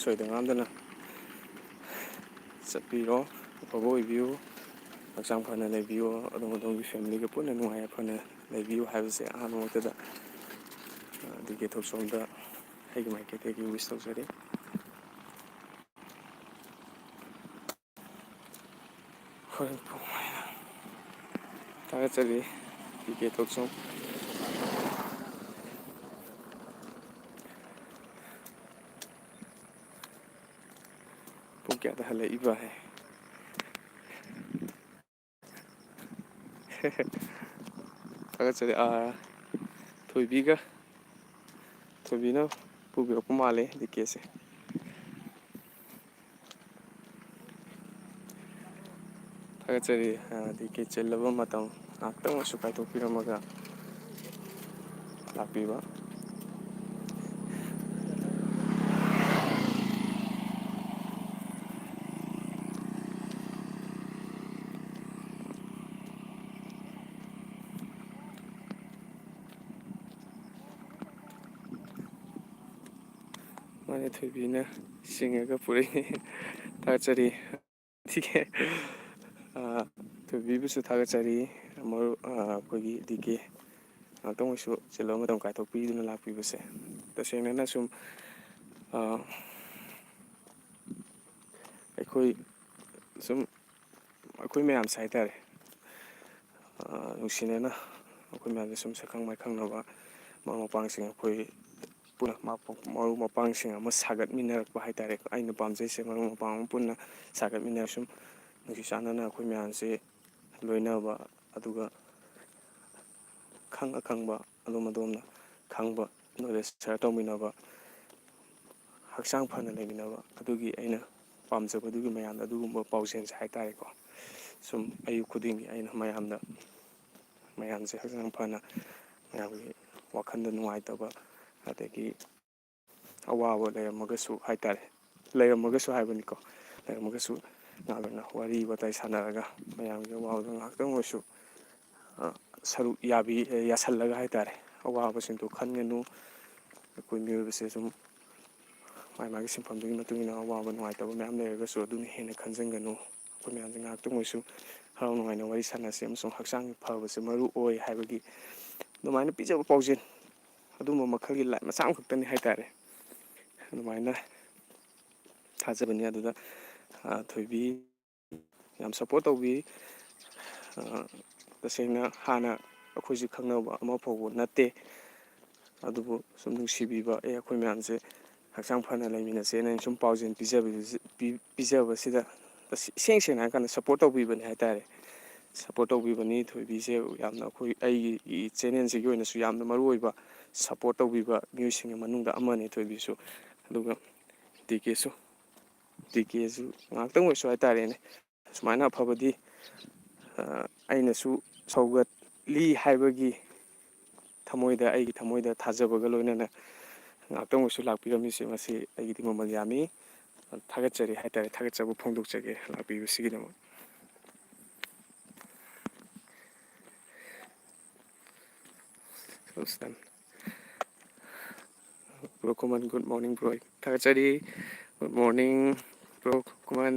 ꯁꯣꯏꯗ ꯉꯥꯝꯗꯅ ꯆꯠꯄꯤꯔꯣ ꯑꯐꯕ ꯑꯣꯏꯕꯤꯌꯨ ꯍꯛꯆꯥꯡ ꯐꯅ ꯂꯩꯕꯤꯌꯨ ꯑꯗꯣꯝꯒꯤ ꯐꯦꯃꯤꯂꯤꯒ ꯄꯨꯟꯅ ꯅꯨꯡꯉꯥꯏ ꯌꯥꯏꯐꯅ ꯂꯩꯕꯤꯌꯨ ꯍꯥꯏꯕꯁꯦ ꯑꯍꯥꯟꯕꯃꯛꯇꯗ ꯗꯤ ꯀꯦ ꯊꯣꯛꯆꯣꯝꯗ ꯑꯩꯒꯤ ꯃꯥꯏꯀꯩꯗꯒꯤ ꯋꯤꯁ ꯇꯧꯖꯔꯤ ꯊꯥꯒꯠꯆꯔꯤ ꯗꯤ ꯀꯦ ꯊꯣꯛꯆꯣꯝ ꯄꯨꯡ ꯀꯌꯥꯗ ꯍꯜꯂꯛꯏꯕ ꯍꯥꯏ ꯊꯥꯒꯠꯆꯔꯤ ꯊꯣꯏꯕꯤꯅ ꯄꯨꯕꯤꯔꯛꯄ ꯃꯥꯜꯂꯦ ꯗꯤ ꯀꯦꯁꯦ ꯊꯥꯒꯠꯆꯔꯤ ꯗꯤ ꯀꯦ ꯆꯤꯜꯂꯕ ꯃꯇꯝ ꯉꯥꯏꯍꯥꯛꯇꯪ ꯑꯣꯏꯁꯨ ꯀꯥꯏꯊꯣꯛꯄꯤꯔꯝꯃꯒ ꯂꯥꯛꯄꯤꯕ ꯃꯥꯅ ꯊꯣꯏꯕꯤꯅ ꯁꯤꯡꯉꯒ ꯄꯨꯔꯛꯏ ꯊꯥꯒꯠꯆꯔꯤ ꯊꯤꯀꯦ ꯊꯣꯏꯕꯤꯕꯨꯁꯨ ꯊꯥꯒꯠꯆꯔꯤ ꯑꯩꯈꯣꯏꯒꯤ ꯗꯤ ꯀꯦ ꯉꯥꯛꯇꯪ ꯑꯣꯏꯁꯨ ꯆꯤꯜꯂꯕ ꯃꯇꯝ ꯀꯥꯏꯊꯣꯛꯄꯤꯗꯨꯅ ꯂꯥꯛꯄꯤꯕꯁꯦ ꯇꯁꯦꯡꯅꯅ ꯁꯨꯝ ꯑꯩꯈꯣꯏ ꯁꯨꯝ ꯑꯩꯈꯣꯏ ꯃꯌꯥꯝꯁꯦ ꯍꯥꯏꯇꯥꯔꯦ ꯅꯨꯡꯁꯤꯅꯅ ꯑꯩꯈꯣꯏ ꯃꯌꯥꯝꯁꯦ ꯁꯨꯝ ꯁꯛꯈꯪ ꯃꯥꯏꯈꯪꯅꯕ ꯃꯔꯨꯞ ꯃꯄꯥꯡꯁꯤꯡ ꯑꯩꯈꯣꯏ ꯄꯨꯟꯅ ꯃꯔꯨꯞ ꯃꯄꯥꯡꯁꯤꯡ ꯑꯃ ꯁꯥꯒꯠꯃꯤꯟꯅꯔꯛꯄ ꯍꯥꯏꯇꯥꯔꯦ ꯑꯩꯅ ꯄꯥꯝꯖꯩꯁꯦ ꯃꯔꯨꯞ ꯃꯄꯥꯡ ꯑꯃ ꯄꯨꯟꯅ ꯁꯥꯒꯠꯃꯤꯟꯅꯔ ꯁꯨꯝ ꯅꯨꯡꯁꯤ ꯆꯥꯟꯅꯅ ꯑꯩꯈꯣꯏ ꯃꯌꯥꯝꯁꯦ ꯂꯣꯏꯅꯕ ꯑꯗꯨꯒ ꯑꯈꯪꯕ ꯑꯗꯣꯝ ꯑꯗꯣꯝꯅ ꯈꯪꯕ ꯅꯣꯂꯦꯖ ꯁꯤꯌꯔ ꯇꯧꯃꯤꯟꯅꯕ ꯍꯛꯆꯥꯡ ꯐꯅ ꯂꯩꯃꯤꯟꯅꯕ ꯑꯗꯨꯒꯤ ꯑꯩꯅ ꯄꯥꯝꯖꯕꯗꯨꯒꯤ ꯃꯌꯥꯝꯗ ꯑꯗꯨꯒꯨꯝꯕ ꯄꯥꯎꯖꯦꯜꯁꯦ ꯍꯥꯏꯇꯥꯔꯦꯀꯣ ꯁꯨꯝ ꯑꯌꯨꯛ ꯈꯨꯗꯤꯡꯒꯤ ꯑꯩꯅ ꯃꯌꯥꯝꯁꯦ ꯍꯛꯆꯥꯡ ꯐꯅ ꯃꯌꯥꯝꯒꯤ ꯋꯥꯈꯜꯗ ꯅꯨꯡꯉꯥꯏꯇꯕ ꯑꯗꯒꯤ ꯑꯋꯥꯕ ꯂꯩꯔꯝꯃꯒꯁꯨ ꯍꯥꯏꯇꯥꯔꯦ ꯂꯩꯔꯝꯃꯒꯁꯨ ꯍꯥꯏꯕꯅꯤꯀꯣ ꯂꯩꯔꯝꯃꯒꯁꯨ ꯉꯥꯛꯅ ꯋꯥꯔꯤ ꯋꯥꯇꯥꯏ ꯁꯥꯟꯅꯔꯒ ꯃꯌꯥꯝꯒꯤ ꯑꯋꯥꯕꯗꯣ ꯉꯥꯏꯍꯥꯛꯇꯪ ꯑꯣꯏꯔꯁꯨ ꯁꯔꯨꯛ ꯌꯥꯁꯜꯂꯒ ꯍꯥꯏꯇꯥꯔꯦ ꯑꯋꯥꯕꯁꯤꯡꯗꯣ ꯈꯟꯒꯅꯨ ꯑꯩꯈꯣꯏ ꯃꯤꯑꯣꯏꯕꯁꯦ ꯁꯨꯝ ꯃꯥꯒꯤ ꯃꯥꯒꯤ ꯁꯤꯟꯐꯝꯗꯨꯒꯤ ꯃꯇꯨꯡ ꯏꯟꯅ ꯑꯋꯥꯕ ꯅꯨꯡꯉꯥꯏꯇꯕ ꯃꯌꯥꯝ ꯂꯩꯔꯒꯁꯨ ꯑꯗꯨꯅ ꯍꯦꯟꯅ ꯈꯟꯖꯟꯒꯅꯨ ꯑꯩꯈꯣꯏ ꯃꯌꯥꯝꯁꯦ ꯉꯥꯏꯍꯥꯛꯇꯪ ꯑꯣꯏꯁꯨ ꯍꯔꯥꯎ ꯅꯨꯡꯉꯥꯏꯅ ꯋꯥꯔꯤ ꯁꯥꯟꯅꯁꯤ ꯑꯃꯁꯨꯡ ꯍꯛꯆꯥꯡ ꯐꯕꯁꯦ ꯃꯔꯨ ꯑꯣꯏ ꯍꯥꯏꯕꯒꯤ ꯑꯗꯨꯃꯥꯏꯅ ꯄꯤꯖꯕ ꯄꯥꯎꯖꯦꯜ ꯑꯗꯨꯝꯕ ꯃꯈꯜꯒꯤ ꯂꯥꯏꯞ ꯃꯆꯥ ꯑꯃꯈꯛꯇꯅꯤ ꯍꯥꯏꯇꯥꯔꯦ ꯑꯗꯨꯃꯥꯏꯅ ꯊꯥꯖꯕꯅꯤ ꯑꯗꯨꯗ ꯊꯣꯏꯕꯤ ꯌꯥꯝ ꯁꯞꯄꯣꯔꯠ ꯇꯧꯕꯤ ꯇꯁꯦꯡꯅ ꯍꯥꯟꯅ ꯑꯩꯈꯣꯏꯁꯤ ꯈꯪꯅꯕ ꯑꯃ ꯐꯥꯎꯕ ꯅꯠꯇꯦ ꯑꯗꯨꯕꯨ ꯁꯨꯝ ꯅꯨꯡꯁꯤꯕꯤꯕ ꯑꯩꯈꯣꯏ ꯃꯌꯥꯝꯁꯦ ꯍꯛꯆꯥꯡ ꯐꯅ ꯂꯩꯃꯤꯟꯅꯁꯦꯅ ꯑꯩꯅ ꯁꯨꯝ ꯄꯥꯎꯖꯦꯜ ꯄꯤꯖꯕꯁꯤꯗ ꯏꯁꯦꯡ ꯁꯦꯡꯅ ꯍꯥꯏꯔ ꯀꯥꯟꯗ ꯁꯞꯄꯣꯔꯠ ꯇꯧꯕꯤꯕꯅꯤ ꯍꯥꯏꯇꯥꯔꯦ ꯁꯞꯄꯣꯔꯠ ꯇꯧꯕꯤꯕꯅꯤ ꯊꯣꯏꯕꯤꯁꯦ ꯌꯥꯝꯅ ꯑꯩꯒꯤ ꯆꯦꯅꯦꯜꯁꯤꯒꯤ ꯑꯣꯏꯅꯁꯨ ꯌꯥꯝꯅ ꯃꯔꯨ ꯑꯣꯏꯕ ꯁꯞꯄꯣꯔꯠ ꯇꯧꯕꯤꯕ ꯃꯤꯑꯣꯏꯁꯤꯡꯒꯤ ꯃꯅꯨꯡꯗ ꯑꯃꯅꯤ ꯊꯣꯏꯕꯤꯁꯨ ꯑꯗꯨꯒ ꯗꯤ ꯀꯦꯁꯨ ꯉꯥꯏꯍꯥꯛꯇꯪ ꯑꯣꯏꯔꯁꯨ ꯍꯥꯏꯇꯥꯔꯦꯅꯦ ꯁꯨꯃꯥꯏꯅ ꯑꯐꯕꯗꯤ ꯑꯩꯅꯁꯨ ꯁꯧꯒꯠꯂꯤ ꯍꯥꯏꯕꯒꯤ ꯑꯩꯒꯤ ꯊꯃꯣꯏꯗ ꯊꯥꯖꯕꯒ ꯂꯣꯏꯅꯅ ꯉꯥꯛꯇꯪ ꯑꯣꯏꯁꯨ ꯂꯥꯛꯄꯤꯔꯝꯃꯤꯁꯦ ꯃꯁꯤ ꯑꯩꯒꯤꯗꯤ ꯃꯃꯜ ꯌꯥꯝꯃꯤ ꯊꯥꯒꯠꯆꯔꯤ ꯍꯥꯏꯇꯥꯔꯦ ꯊꯥꯒꯠꯆꯕ ꯐꯣꯡꯗꯣꯛꯆꯒꯦ ꯂꯥꯛꯄꯤꯕꯁꯤꯒꯤꯗꯃꯛ ꯕ꯭ꯔꯣ ꯈꯨꯃꯟ ꯒꯨꯗ ꯃꯣꯔꯅꯤꯡ ꯕ꯭ꯔꯣ ꯊꯥꯒꯠꯆꯔꯤ ꯒꯨꯗ ꯃꯣꯔꯅꯤꯡ ꯕ꯭ꯔꯣ ꯈꯨꯃꯟ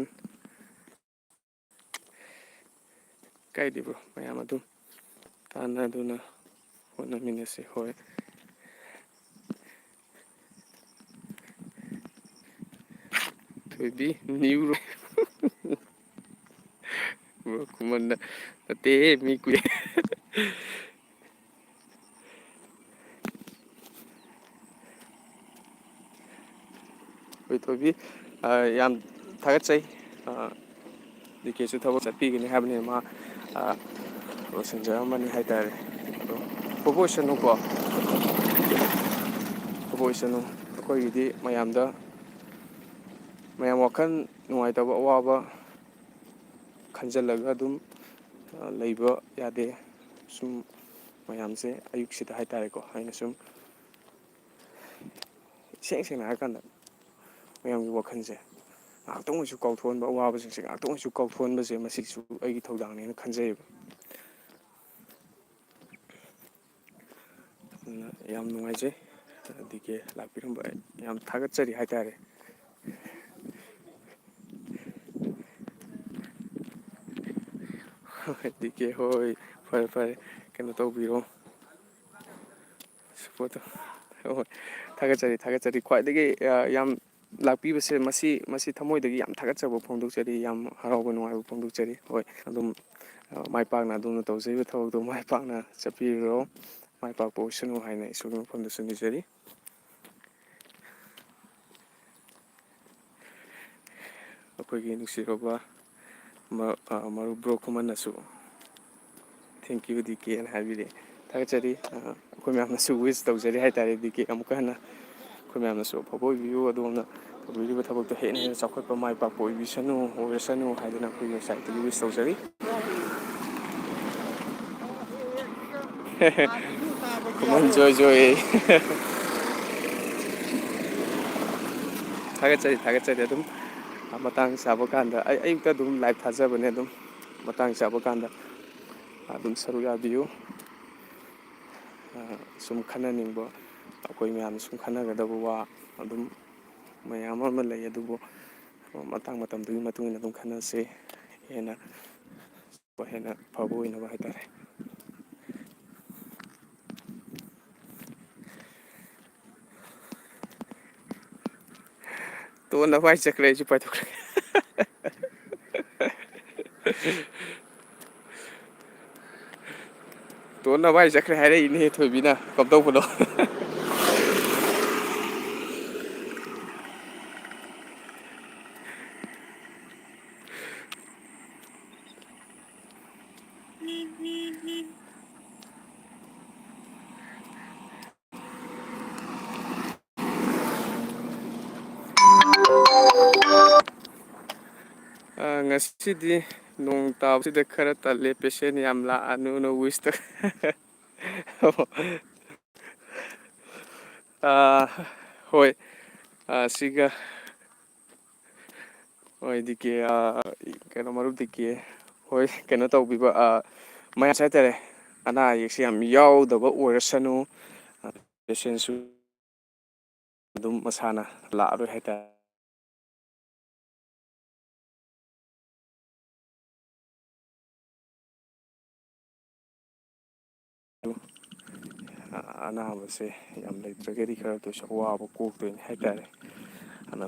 ꯀꯥꯏꯗꯦꯕ꯭ꯔꯣ ꯃꯌꯥꯝ ꯑꯗꯨꯝ ꯇꯥꯟꯅꯗꯨꯅ ꯍꯣꯠꯅꯃꯤꯟꯅꯁꯤ ꯍꯣꯏ ꯊꯣꯏꯕꯤ ꯅ꯭ꯌꯨ ꯈꯨꯃꯟꯅ ꯅꯠꯇꯦꯍꯦ ꯃꯤ ꯀꯨꯏ ꯊꯣꯏꯕꯤ ꯌꯥꯝ ꯊꯥꯒꯠꯆꯩ ꯗꯤ ꯀꯦꯁꯨ ꯊꯕꯛ ꯆꯠꯄꯤꯒꯅꯤ ꯍꯥꯏꯕꯅꯤꯅ ꯃꯥ ꯂꯣꯏꯁꯤꯟꯖꯔꯝꯃꯅꯤ ꯍꯥꯏꯇꯥꯔꯦ ꯑꯗꯣ ꯑꯐꯕ ꯑꯣꯏꯁꯅꯨꯀꯣ ꯑꯐꯕ ꯑꯣꯏꯁꯅꯨ ꯑꯩꯈꯣꯏꯒꯤꯗꯤ ꯃꯌꯥꯝ ꯋꯥꯈꯜ ꯅꯨꯡꯉꯥꯏꯇꯕ ꯑꯋꯥꯕ ꯈꯟꯖꯤꯜꯂꯒ ꯑꯗꯨꯝ ꯂꯩꯕ ꯌꯥꯗꯦ ꯁꯨꯝ ꯃꯌꯥꯝꯁꯦ ꯑꯌꯨꯛꯁꯤꯗ ꯍꯥꯏꯇꯥꯔꯦꯀꯣ ꯑꯩꯅ ꯁꯨꯝ ꯏꯁꯦꯡ ꯁꯦꯡꯅ ꯍꯥꯏꯔꯀꯥꯟꯗ ꯃꯌꯥꯝꯒꯤ ꯋꯥꯈꯜꯁꯦ ꯉꯥꯏꯍꯥꯛꯇꯪ ꯑꯣꯏꯁꯨ ꯀꯥꯎꯊꯣꯛꯍꯟꯕ ꯑꯋꯥꯕꯁꯤꯡꯁꯦ ꯉꯥꯏꯍꯥꯛꯇꯪ ꯑꯣꯏꯁꯨ ꯀꯥꯎꯊꯣꯛꯍꯟꯕꯁꯦ ꯃꯁꯤꯁꯨ ꯑꯩꯒꯤ ꯊꯧꯗꯥꯡꯅꯦꯅ ꯈꯟꯖꯩꯌꯦꯕ ꯑꯗꯨꯅ ꯌꯥꯝ ꯅꯨꯡꯉꯥꯏꯖꯩ ꯗꯤ ꯀꯦ ꯂꯥꯛꯄꯤꯔꯝꯕ ꯑꯩ ꯌꯥꯝ ꯊꯥꯒꯠꯆꯔꯤ ꯍꯥꯏꯇꯥꯔꯦ ꯗꯤ ꯀꯦ ꯍꯣꯏ ꯐꯔꯦ ꯐꯔꯦ ꯀꯩꯅꯣ ꯇꯧꯕꯤꯔꯣ ꯁꯄꯣꯔꯠꯇꯣ ꯍꯣꯏ ꯊꯥꯒꯠꯆꯔꯤ ꯈ꯭ꯋꯥꯏꯗꯒꯤ ꯌꯥꯝ ꯂꯥꯛꯄꯤꯕꯁꯦ ꯃꯁꯤ ꯊꯃꯣꯏꯗꯒꯤ ꯌꯥꯝ ꯊꯥꯒꯠꯆꯕ ꯐꯣꯡꯗꯣꯛꯆꯔꯤ ꯌꯥꯝ ꯍꯔꯥꯎꯕ ꯅꯨꯡꯉꯥꯏꯕ ꯐꯣꯡꯗꯣꯛꯆꯔꯤ ꯍꯣꯏ ꯑꯗꯨꯝ ꯃꯥꯏ ꯄꯥꯛꯅ ꯑꯗꯣꯝꯅ ꯇꯧꯖꯔꯤꯕ ꯊꯕꯛꯇꯣ ꯃꯥꯏ ꯄꯥꯛꯅ ꯆꯠꯄꯤꯔꯣ ꯃꯥꯏ ꯄꯥꯛꯄ ꯑꯣꯏꯁꯅꯨ ꯍꯥꯏꯅ ꯏꯁꯣꯔꯒꯤ ꯃꯐꯝꯗꯁꯨ ꯅꯤꯖꯔꯤ ꯑꯩꯈꯣꯏꯒꯤ ꯅꯨꯡꯁꯤꯔꯕ ꯃꯔꯨꯞ ꯕ꯭ꯔꯣ ꯈꯨꯃꯟꯅꯁꯨ ꯊꯦꯡꯀ꯭ꯌꯨ ꯗꯤ ꯀꯦꯅ ꯍꯥꯏꯕꯤꯔꯛꯑꯦ ꯊꯥꯒꯠꯆꯔꯤ ꯑꯩꯈꯣꯏ ꯃꯌꯥꯝꯅꯁꯨ ꯋꯤꯁ ꯇꯧꯖꯔꯤ ꯍꯥꯏꯇꯥꯔꯦ ꯗꯤ ꯀꯦ ꯑꯃꯨꯛꯀ ꯍꯟꯅ ꯑꯩꯈꯣꯏ ꯃꯌꯥꯝꯅꯁꯨ ꯑꯐꯕ ꯑꯣꯏꯕꯤꯌꯨ ꯑꯗꯣꯝꯅ ꯇꯧꯕꯤꯔꯤꯕ ꯊꯕꯛꯇꯣ ꯍꯦꯟꯅ ꯍꯦꯟꯅ ꯆꯥꯎꯈꯠꯄ ꯃꯥꯏ ꯄꯥꯛꯄ ꯑꯣꯏꯔꯁꯅꯨ ꯍꯥꯏꯗꯅ ꯑꯩꯈꯣꯏꯒꯤ ꯁꯥꯏꯠꯇꯒꯤ ꯋꯤꯁ ꯇꯧꯖꯔꯤ ꯈꯨꯃꯟ ꯖꯣꯏ ꯊꯥꯒꯠꯆꯔꯤ ꯑꯗꯨꯝ ꯃꯇꯥꯡ ꯆꯥꯕ ꯀꯥꯟꯗ ꯑꯌꯨꯛꯇ ꯑꯗꯨꯝ ꯂꯥꯏꯚ ꯊꯥꯖꯕꯅꯦ ꯑꯗꯨꯝ ꯃꯇꯥꯡ ꯆꯥꯕ ꯀꯥꯟꯗ ꯑꯗꯨꯝ ꯁꯔꯨꯛ ꯌꯥꯕꯤꯌꯨ ꯁꯨꯝ ꯈꯟꯅꯅꯤꯡꯕ ꯑꯩꯈꯣꯏ ꯃꯌꯥꯝꯅ ꯁꯨꯝ ꯈꯟꯅꯒꯗꯕ ꯋꯥ ꯑꯗꯨꯝ ꯃꯌꯥꯝ ꯑꯃ ꯂꯩ, ꯑꯗꯨꯕꯨ ꯃꯇꯥꯡ ꯃꯇꯝꯗꯨꯒꯤ ꯃꯇꯨꯡ ꯏꯟꯅ ꯑꯗꯨꯝ ꯈꯟꯅꯁꯤ, ꯍꯦꯟꯅ ꯐꯕ ꯑꯣꯏꯅꯕ ꯍꯥꯏꯇꯥꯔꯦ꯫ ꯇꯣꯟ ꯅꯚꯥꯏ ꯆꯠꯈ꯭ꯔꯦ, ꯑꯩꯁꯨ ꯄꯥꯏꯊꯣꯛꯈ꯭ꯔꯦ꯫ ꯇꯣꯟ ꯅꯚꯥꯏ ꯆꯠꯈ꯭ꯔꯦ ꯍꯥꯏꯔꯛꯏꯅꯦꯍꯦ ꯊꯣꯏꯕꯤꯅ, ꯀꯝꯗꯧꯕꯅꯣ? ꯉꯁꯤꯗꯤ ꯅꯣꯡ ꯇꯥꯕꯁꯤꯗ ꯈꯔ ꯇꯜꯂꯦ, ꯄꯦꯁꯦꯟ ꯌꯥꯝ ꯂꯥꯛꯑꯅꯨꯅ ꯋꯤꯁꯇ ꯍꯣꯏ, ꯁꯤꯒ ꯍꯣꯏ ꯗꯤꯀꯦ, ꯀꯩꯅꯣ ꯃꯔꯨꯞ ꯗꯤꯀꯦ ꯍꯣꯏ, ꯀꯩꯅꯣ ꯇꯧꯕꯤꯕ ꯃꯌꯥꯝꯁꯦ ꯍꯥꯏꯇꯥꯔꯦ, ꯑꯅꯥ ꯑꯌꯦꯛꯁꯦ ꯌꯥꯝ ꯌꯥꯎꯗꯕ ꯑꯣꯏꯔꯁꯅꯨ, ꯄꯦꯁꯦꯟꯁꯨ ꯑꯗꯨꯝ ꯃꯁꯥꯅ ꯂꯥꯛꯑꯔꯣꯏ ꯍꯥꯏꯇꯥꯔꯦ꯫ ꯑꯅꯥꯕꯁꯦ ꯌꯥꯝ ꯂꯩꯇ꯭ꯔꯒꯗꯤ ꯈꯔꯗꯁꯨ ꯑꯋꯥꯕ ꯀꯣꯛꯇꯣꯏꯅꯤ ꯍꯥꯏꯇꯥꯔꯦ꯫ ꯑꯗꯨꯅ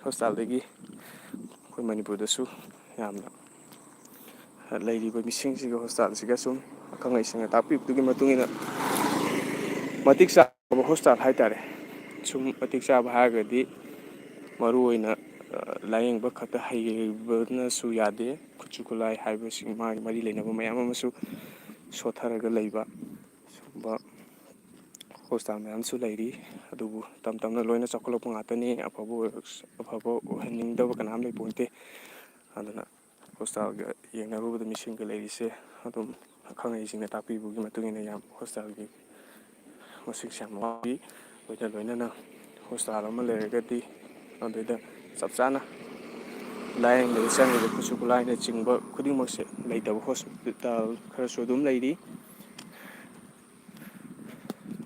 ꯍꯣꯁꯄꯤꯇꯥꯜꯗꯒꯤ ꯑꯩꯈꯣꯏ ꯃꯅꯤꯄꯨꯔꯗꯁꯨ ꯌꯥꯝꯅ ꯂꯩꯔꯤꯕ ꯃꯤꯁꯤꯡꯁꯤꯒ ꯍꯣꯁꯄꯤꯇꯥꯜꯁꯤꯒ ꯁꯨꯝ ꯑꯈꯪ ꯑꯍꯩꯁꯤꯡꯅ ꯇꯥꯛꯄꯤꯕꯗꯨꯒꯤ ꯃꯇꯨꯡ ꯏꯟꯅ ꯃꯇꯤꯛ ꯆꯥꯕ ꯍꯣꯁꯄꯤꯇꯥꯜ ꯍꯥꯏꯇꯥꯔꯦ꯫ ꯁꯨꯝ ꯃꯇꯤꯛ ꯆꯥꯕ ꯍꯥꯏꯔꯒꯗꯤ ꯃꯔꯨꯑꯣꯏꯅ ꯂꯥꯏꯌꯦꯡꯕ ꯈꯛꯇ ꯍꯩꯕꯅꯁꯨ ꯌꯥꯗꯦ, ꯈꯨꯠꯁꯨ ꯈꯨꯠꯂꯥꯏ ꯍꯥꯏꯕꯁꯤ ꯃꯥꯒꯤ ꯃꯔꯤ ꯂꯩꯅꯕ ꯃꯌꯥꯝ ꯑꯃꯁꯨ ꯁꯣꯊꯔꯒ ꯂꯩꯕ ꯁꯤꯒꯨꯝꯕ ꯍꯣꯁꯄꯤꯇꯥꯜ ꯃꯌꯥꯝꯁꯨ ꯂꯩꯔꯤ꯫ ꯑꯗꯨꯕꯨ ꯇꯞ ꯇꯞꯅ ꯂꯣꯏꯅ ꯆꯥꯎꯈꯠꯂꯛꯄ ꯉꯥꯛꯇꯅꯤ, ꯑꯐꯕ ꯑꯣꯏꯍꯟꯅꯤꯡꯗꯕ ꯀꯅꯥꯝ ꯂꯩꯄꯣꯟꯇꯦ꯫ ꯑꯗꯨꯅ ꯍꯣꯁꯄꯤꯇꯥꯜꯒ ꯌꯦꯡꯅꯔꯨꯕꯗ ꯃꯤꯁꯤꯡꯒ ꯂꯩꯔꯤꯁꯦ ꯑꯗꯨꯝ ꯑꯈꯪ ꯑꯍꯩꯁꯤꯡꯅ ꯇꯥꯛꯄꯤꯕꯒꯤ ꯃꯇꯨꯡ ꯏꯟꯅ ꯌꯥꯝ ꯍꯣꯁꯄꯤꯇꯥꯜꯒꯤ ꯃꯁꯤꯡꯁꯨ ꯌꯥꯝ ꯋꯥꯠꯂꯤ꯫ ꯂꯣꯏꯅ ꯂꯣꯏꯅꯅ ꯍꯣꯁꯄꯤꯇꯥꯜ ꯑꯃ ꯂꯩꯔꯒꯗꯤ ꯑꯗꯨꯗ ꯆꯞ ꯆꯥꯅ ꯂꯥꯏꯌꯦꯡꯕꯗ ꯆꯪꯉꯤꯕ ꯈꯨꯠꯁꯨ ꯈꯨꯠꯂꯥꯏꯅꯆꯤꯡꯕ ꯈꯨꯗꯤꯡꯃꯛꯁꯦ ꯂꯩꯇꯕ ꯍꯣꯁꯄꯤꯇꯥꯜ ꯈꯔꯁꯨ ꯑꯗꯨꯝ ꯂꯩꯔꯤ꯫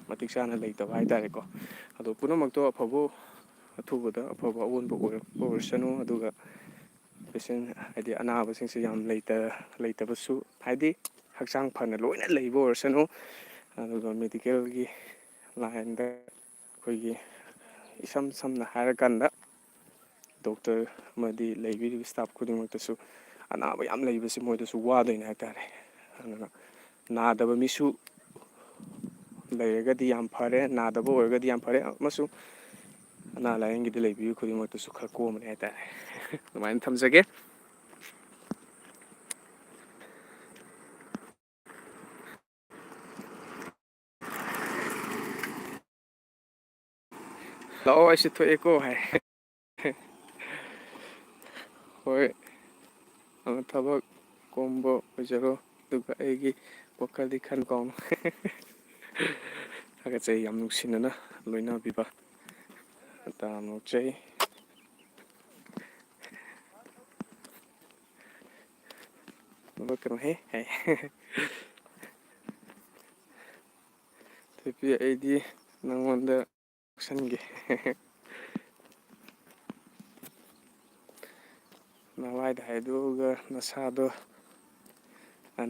ꯃꯇꯤꯛ ꯆꯥꯅ ꯂꯩꯇꯕ ꯍꯥꯏꯇꯥꯔꯦꯀꯣ꯫ ꯑꯗꯣ ꯄꯨꯝꯅꯃꯛꯇꯣ ꯑꯐꯕ ꯑꯊꯨꯕꯗ ꯑꯐꯕ ꯑꯑꯣꯟꯕ ꯑꯣꯏꯔꯛꯄ ꯑꯣꯏꯔꯁꯅꯨ, ꯑꯗꯨꯒ ꯄꯦꯁꯦꯟ ꯍꯥꯏꯗꯤ ꯑꯅꯥꯕꯁꯤꯡꯁꯦ ꯌꯥꯝ ꯂꯩꯇꯕꯁꯨ ꯍꯥꯏꯗꯤ ꯍꯛꯆꯥꯡ ꯐꯅ ꯂꯣꯏꯅ ꯂꯩꯕ ꯑꯣꯏꯔꯁꯅꯨ꯫ ꯑꯗꯨꯒ ꯃꯦꯗꯤꯀꯦꯜꯒꯤ ꯂꯥꯏꯟꯗ ꯑꯩꯈꯣꯏꯒꯤ ꯏꯁꯝ ꯁꯝꯅ ꯍꯥꯏꯔꯀꯥꯟꯗ ꯗꯣꯛꯇꯔ ꯑꯃꯗꯤ ꯂꯩꯕꯤꯔꯤꯕ ꯏꯁꯇꯥꯐ ꯈꯨꯗꯤꯡꯃꯛꯇꯁꯨ ꯑꯅꯥꯕ ꯌꯥꯝ ꯂꯩꯕꯁꯤ ꯃꯣꯏꯗꯁꯨ ꯋꯥꯗꯣꯏꯅꯦ ꯍꯥꯏꯇꯥꯔꯦ꯫ ꯑꯗꯨꯅ ꯅꯥꯗꯕ ꯃꯤꯁꯨ ꯂꯩꯔꯒꯗꯤ ꯌꯥꯝ ꯐꯔꯦ, ꯅꯥꯗꯕ ꯑꯣꯏꯔꯒꯗꯤ ꯌꯥꯝ ꯐꯔꯦ, ꯑꯃꯁꯨꯡ ꯑꯅꯥ ꯂꯥꯏꯌꯦꯡꯒꯤꯗ ꯂꯩꯕꯤꯕ ꯈꯨꯗꯤꯡꯃꯛꯇꯁꯨ ꯈꯔ ꯀꯣꯝꯕꯅꯤ ꯍꯥꯏꯇꯥꯔꯦ꯫ ꯑꯗꯨꯃꯥꯏꯅ ꯊꯝꯖꯒꯦ꯫ ꯂꯥꯛꯑꯣ ꯑꯩꯁꯨ ꯊꯣꯛꯑꯦꯀꯣ ꯍꯥꯏ꯫ ꯍꯣꯏ, ꯊꯕꯛ ꯀꯣꯝꯕ ꯑꯣꯏꯖꯔꯣ, ꯑꯗꯨꯒ ꯑꯩꯒꯤ ꯋꯥꯈꯜꯗꯤ ꯈꯟ ꯀꯥꯎꯅꯣ꯫ ꯊꯥꯒꯠꯆꯩ, ꯌꯥꯝ ꯅꯨꯡꯁꯤꯅꯅ ꯂꯣꯏꯅꯕꯤꯕ ꯇꯔꯥꯝꯅ ꯑꯣꯛꯆꯩ꯫ ꯅꯣꯛꯀꯅꯨꯍꯦ ꯍꯥꯏ꯫ ꯊꯣꯏꯕꯤ, ꯑꯩꯗꯤ ꯅꯪꯉꯣꯟꯗ ꯌꯥꯎꯁꯟꯒꯦ꯫ ꯅꯋꯥꯏꯗ ꯍꯥꯏꯗꯣꯛꯑꯒ ꯅꯁꯥꯗꯣ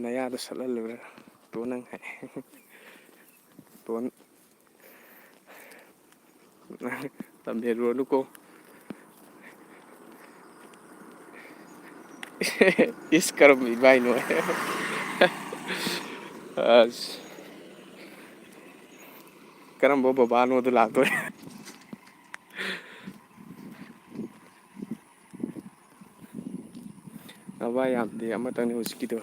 ꯅꯌꯥꯗꯣ ꯁꯠꯍꯜꯂꯨꯔ ꯇꯣꯟ ꯅꯪ ꯍꯥꯏ꯫ ꯇꯣꯟ ꯂꯝ ꯍꯦꯜꯂꯨꯔꯅꯨꯀꯣ꯫ ꯏꯁ ꯀꯔꯝꯕ ꯏꯕꯥꯏꯅꯣ? ꯑꯁ, ꯀꯔꯝꯕ ꯕꯕꯥꯅꯣꯗꯣ ꯂꯥꯛꯇꯣꯔꯦ꯫ ꯅꯋꯥꯏ ꯌꯥꯝꯗꯦ, ꯑꯃꯇꯪꯅꯤ ꯍꯧꯖꯤꯛꯀꯤꯗꯣ꯫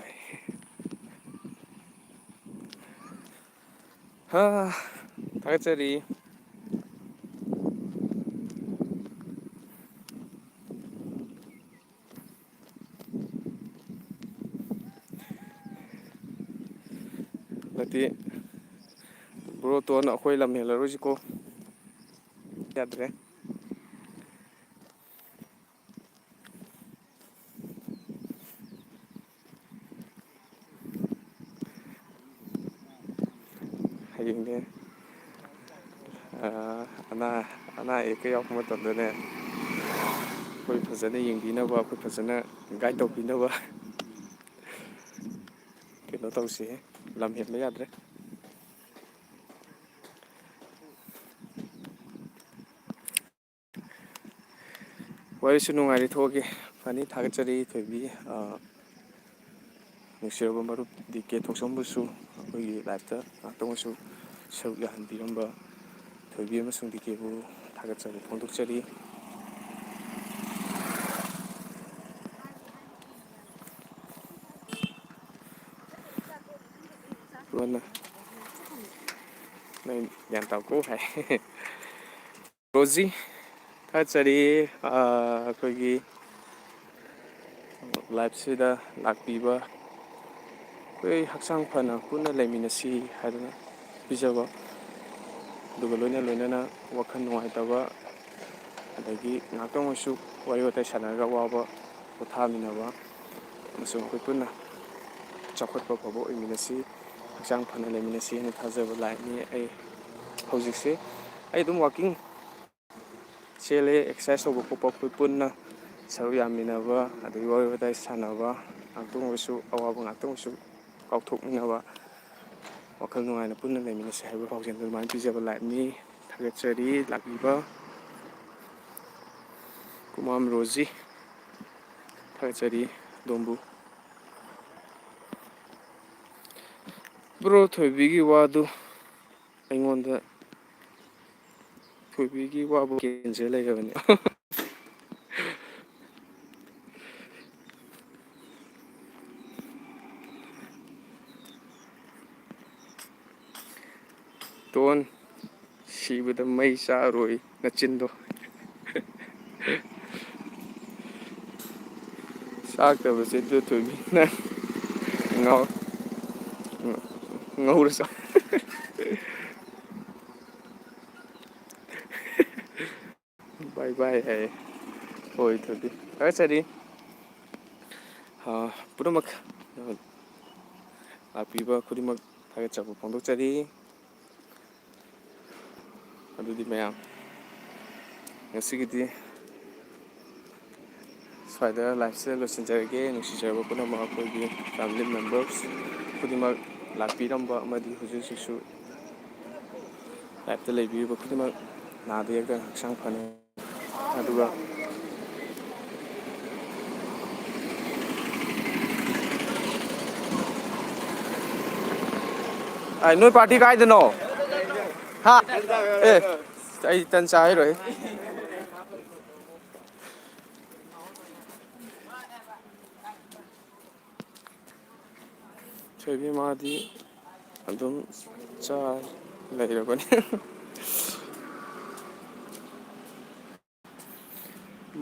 ꯊꯥꯒꯠꯆꯔꯤ꯫ ꯍꯟꯗꯛꯇꯤ ꯕ꯭ꯔꯣ ꯇꯣꯟ ꯑꯩꯈꯣꯏ ꯂꯝ ꯍꯦꯜꯂꯔꯣꯏꯁꯤꯀꯣ, ꯌꯥꯗ꯭ꯔꯦ꯫ ꯍꯌꯦꯡꯅꯦ ꯑꯅꯥ ꯑꯌꯦꯛꯀ ꯌꯥꯎꯔꯛꯄ ꯃꯇꯝꯗꯅꯦ ꯑꯩꯈꯣꯏ ꯐꯖꯅ ꯌꯦꯡꯕꯤꯅꯕ ꯑꯩꯈꯣꯏ ꯐꯖꯅ ꯒꯥꯏꯗ ꯇꯧꯕꯤꯅꯕ ꯀꯩꯅꯣ ꯇꯧꯁꯤꯍꯦ ꯂꯝ ꯍꯦꯟꯕ ꯌꯥꯗ꯭ꯔꯦ ꯋꯥꯔꯤꯁꯨ ꯅꯨꯡꯉꯥꯏꯔꯤ ꯊꯣꯛꯑꯒꯦ ꯐꯅꯤ ꯊꯥꯒꯠꯆꯔꯤ ꯊꯣꯏꯕꯤ ꯅꯨꯡꯁꯤꯔꯕ ꯃꯔꯨꯞ ꯗꯤ ꯀꯦ ꯊꯣꯛꯆꯝꯕꯨꯁꯨ ꯑꯩꯈꯣꯏꯒꯤ ꯂꯥꯏꯐꯇ ꯉꯍꯥꯛꯇꯪ ꯑꯣꯏꯁꯨ ꯁꯔꯨꯛ ꯌꯥꯍꯟꯕꯤꯔꯝꯕ ꯊꯣꯏꯕꯤ ꯑꯃꯁꯨꯡ ꯗꯤ ꯀꯦꯕꯨ ꯊꯥꯒꯠꯆꯕ ꯐꯣꯡꯗꯣꯛꯆꯔꯤ ꯂꯣꯟꯅ ꯅꯪ ꯒ꯭ꯌꯥꯟ ꯇꯥꯎꯀꯣ ꯍꯥꯏ ꯔꯣꯖꯤ ꯊꯥꯒꯠꯆꯔꯤ ꯑꯩꯈꯣꯏꯒꯤ ꯂꯥꯏꯐꯁꯤꯗ ꯂꯥꯛꯄꯤꯕ ꯑꯩꯈꯣꯏ ꯍꯛꯆꯥꯡ ꯐꯅ ꯄꯨꯟꯅ ꯂꯩꯃꯤꯟꯅꯁꯤ ꯍꯥꯏꯗꯅ ꯄꯤꯖꯕ ꯑꯗꯨꯒ ꯂꯣꯏꯅ ꯂꯣꯏꯅꯅ ꯋꯥꯈꯜ ꯅꯨꯡꯉꯥꯏꯇꯕ ꯑꯗꯒꯤ ꯉꯥꯛꯇꯪ ꯑꯣꯏꯁꯨ ꯋꯥꯔꯤ ꯋꯥꯇꯥꯏ ꯁꯥꯟꯅꯔꯒ ꯑꯋꯥꯕ ꯄꯣꯊꯥꯃꯤꯟꯅꯕ ꯑꯃꯁꯨꯡ ꯑꯩꯈꯣꯏ ꯄꯨꯟꯅ ꯆꯥꯎꯈꯠꯄ ꯐꯕ ꯑꯣꯏꯃꯤꯟꯅꯁꯤ ꯍꯛꯆꯥꯡ ꯐꯅ ꯂꯩꯃꯤꯟꯅꯁꯤ ꯍꯥꯏꯅ ꯊꯥꯖꯕ ꯂꯥꯏꯐꯅꯤ ꯑꯩ ꯍꯧꯖꯤꯛꯁꯦ ꯑꯩ ꯑꯗꯨꯝ ꯋꯥꯛꯀꯤꯡ ꯆꯦꯜꯂꯦ ꯑꯦꯛꯁꯔꯁꯥꯏꯁ ꯇꯧꯕ ꯈꯣꯠꯄ ꯑꯩꯈꯣꯏ ꯄꯨꯟꯅ ꯁꯔꯨꯛ ꯌꯥꯃꯤꯟꯅꯕ ꯑꯗꯒꯤ ꯋꯥꯔꯤ ꯋꯥꯇꯥꯏ ꯁꯥꯟꯅꯕ ꯉꯥꯛꯇꯪ ꯑꯣꯏꯁꯨ ꯑꯋꯥꯕ ꯉꯥꯛꯇꯪ ꯑꯣꯏꯁꯨ ꯀꯥꯎꯊꯣꯛꯃꯤꯟꯅꯕ ꯋꯥꯈꯜ ꯅꯨꯡꯉꯥꯏꯅ ꯄꯨꯟꯅ ꯂꯩꯃꯤꯟꯅꯁꯤ ꯍꯥꯏꯕ ꯄꯥꯎꯖꯦꯜꯗ ꯑꯗꯨꯃꯥꯏꯅ ꯄꯤꯖꯕ ꯂꯥꯏꯐꯅꯤ ꯊꯥꯒꯠꯆꯔꯤ ꯂꯥꯛꯄꯤꯕ ꯀꯨꯃꯥꯝ ꯔꯣꯖꯤ ꯊꯥꯒꯠꯆꯔꯤ ꯑꯗꯣꯝꯕꯨ ꯕ꯭ꯔꯣ ꯊꯣꯏꯕꯤꯒꯤ ꯋꯥꯗꯨ ꯑꯩꯉꯣꯟꯗ ꯊꯣꯏꯕꯤꯒꯤ ꯋꯥꯕꯨ ꯀꯦꯟꯁꯦ ꯂꯩꯔꯕꯅꯤ ꯇꯣꯟ ꯁꯤꯕꯗ ꯃꯩ ꯆꯥꯔꯣꯏ ꯅꯆꯤꯟꯗꯣ ꯆꯥꯛꯇꯕꯁꯦ ꯑꯗꯨ ꯊꯣꯏꯕꯤꯅ ꯉꯧꯔ ꯆꯥꯎ ꯕꯥꯏ ꯕꯥꯏ ꯍꯥꯏꯌꯦ ꯍꯣꯏ ꯊꯣꯏꯕꯤ ꯊꯥꯒꯠꯆꯔꯤ ꯄꯨꯝꯅꯃꯛ ꯂꯥꯛꯄꯤꯕ ꯈꯨꯗꯤꯡꯃꯛ ꯊꯥꯒꯠꯆꯕ ꯐꯣꯡꯗꯣꯛꯆꯔꯤ ꯑꯗꯨꯗꯤ ꯃꯌꯥꯝ ꯉꯁꯤꯒꯤꯗꯤ ꯁ꯭ꯋꯥꯏꯗ ꯂꯥꯏꯐꯁꯦ ꯂꯣꯏꯁꯤꯟꯖꯔꯒꯦ ꯅꯨꯡꯁꯤꯖꯔꯕ ꯄꯨꯝꯅꯃꯛ ꯑꯩꯈꯣꯏꯒꯤ ꯐꯦꯃꯤꯂꯤ ꯃꯦꯝꯕꯔꯁ ꯈꯨꯗꯤꯡꯃꯛ ꯂꯥꯛꯄꯤꯔꯝꯕ ꯑꯃꯗꯤ ꯍꯧꯖꯤꯛ ꯍꯧꯖꯤꯛꯁꯨ ꯂꯥꯏꯐꯇ ꯂꯩꯕꯤꯔꯤꯕ ꯈꯨꯗꯤꯡꯃꯛ ꯅꯥꯗ ꯌꯦꯛꯇꯅ ꯍꯛꯆꯥꯡ ꯐꯅ ꯑꯗꯨꯒ ꯅꯣꯏ ꯄꯥꯔꯇꯤ ꯀꯥꯏꯗꯅꯣ ꯍꯥ ꯑꯦ ꯑꯩ ꯇꯟ ꯆꯥꯔꯔꯣꯏ ꯊꯣꯏꯕꯤ ꯃꯥꯗꯤ ꯑꯗꯨꯝ ꯂꯩꯔꯕꯅꯤ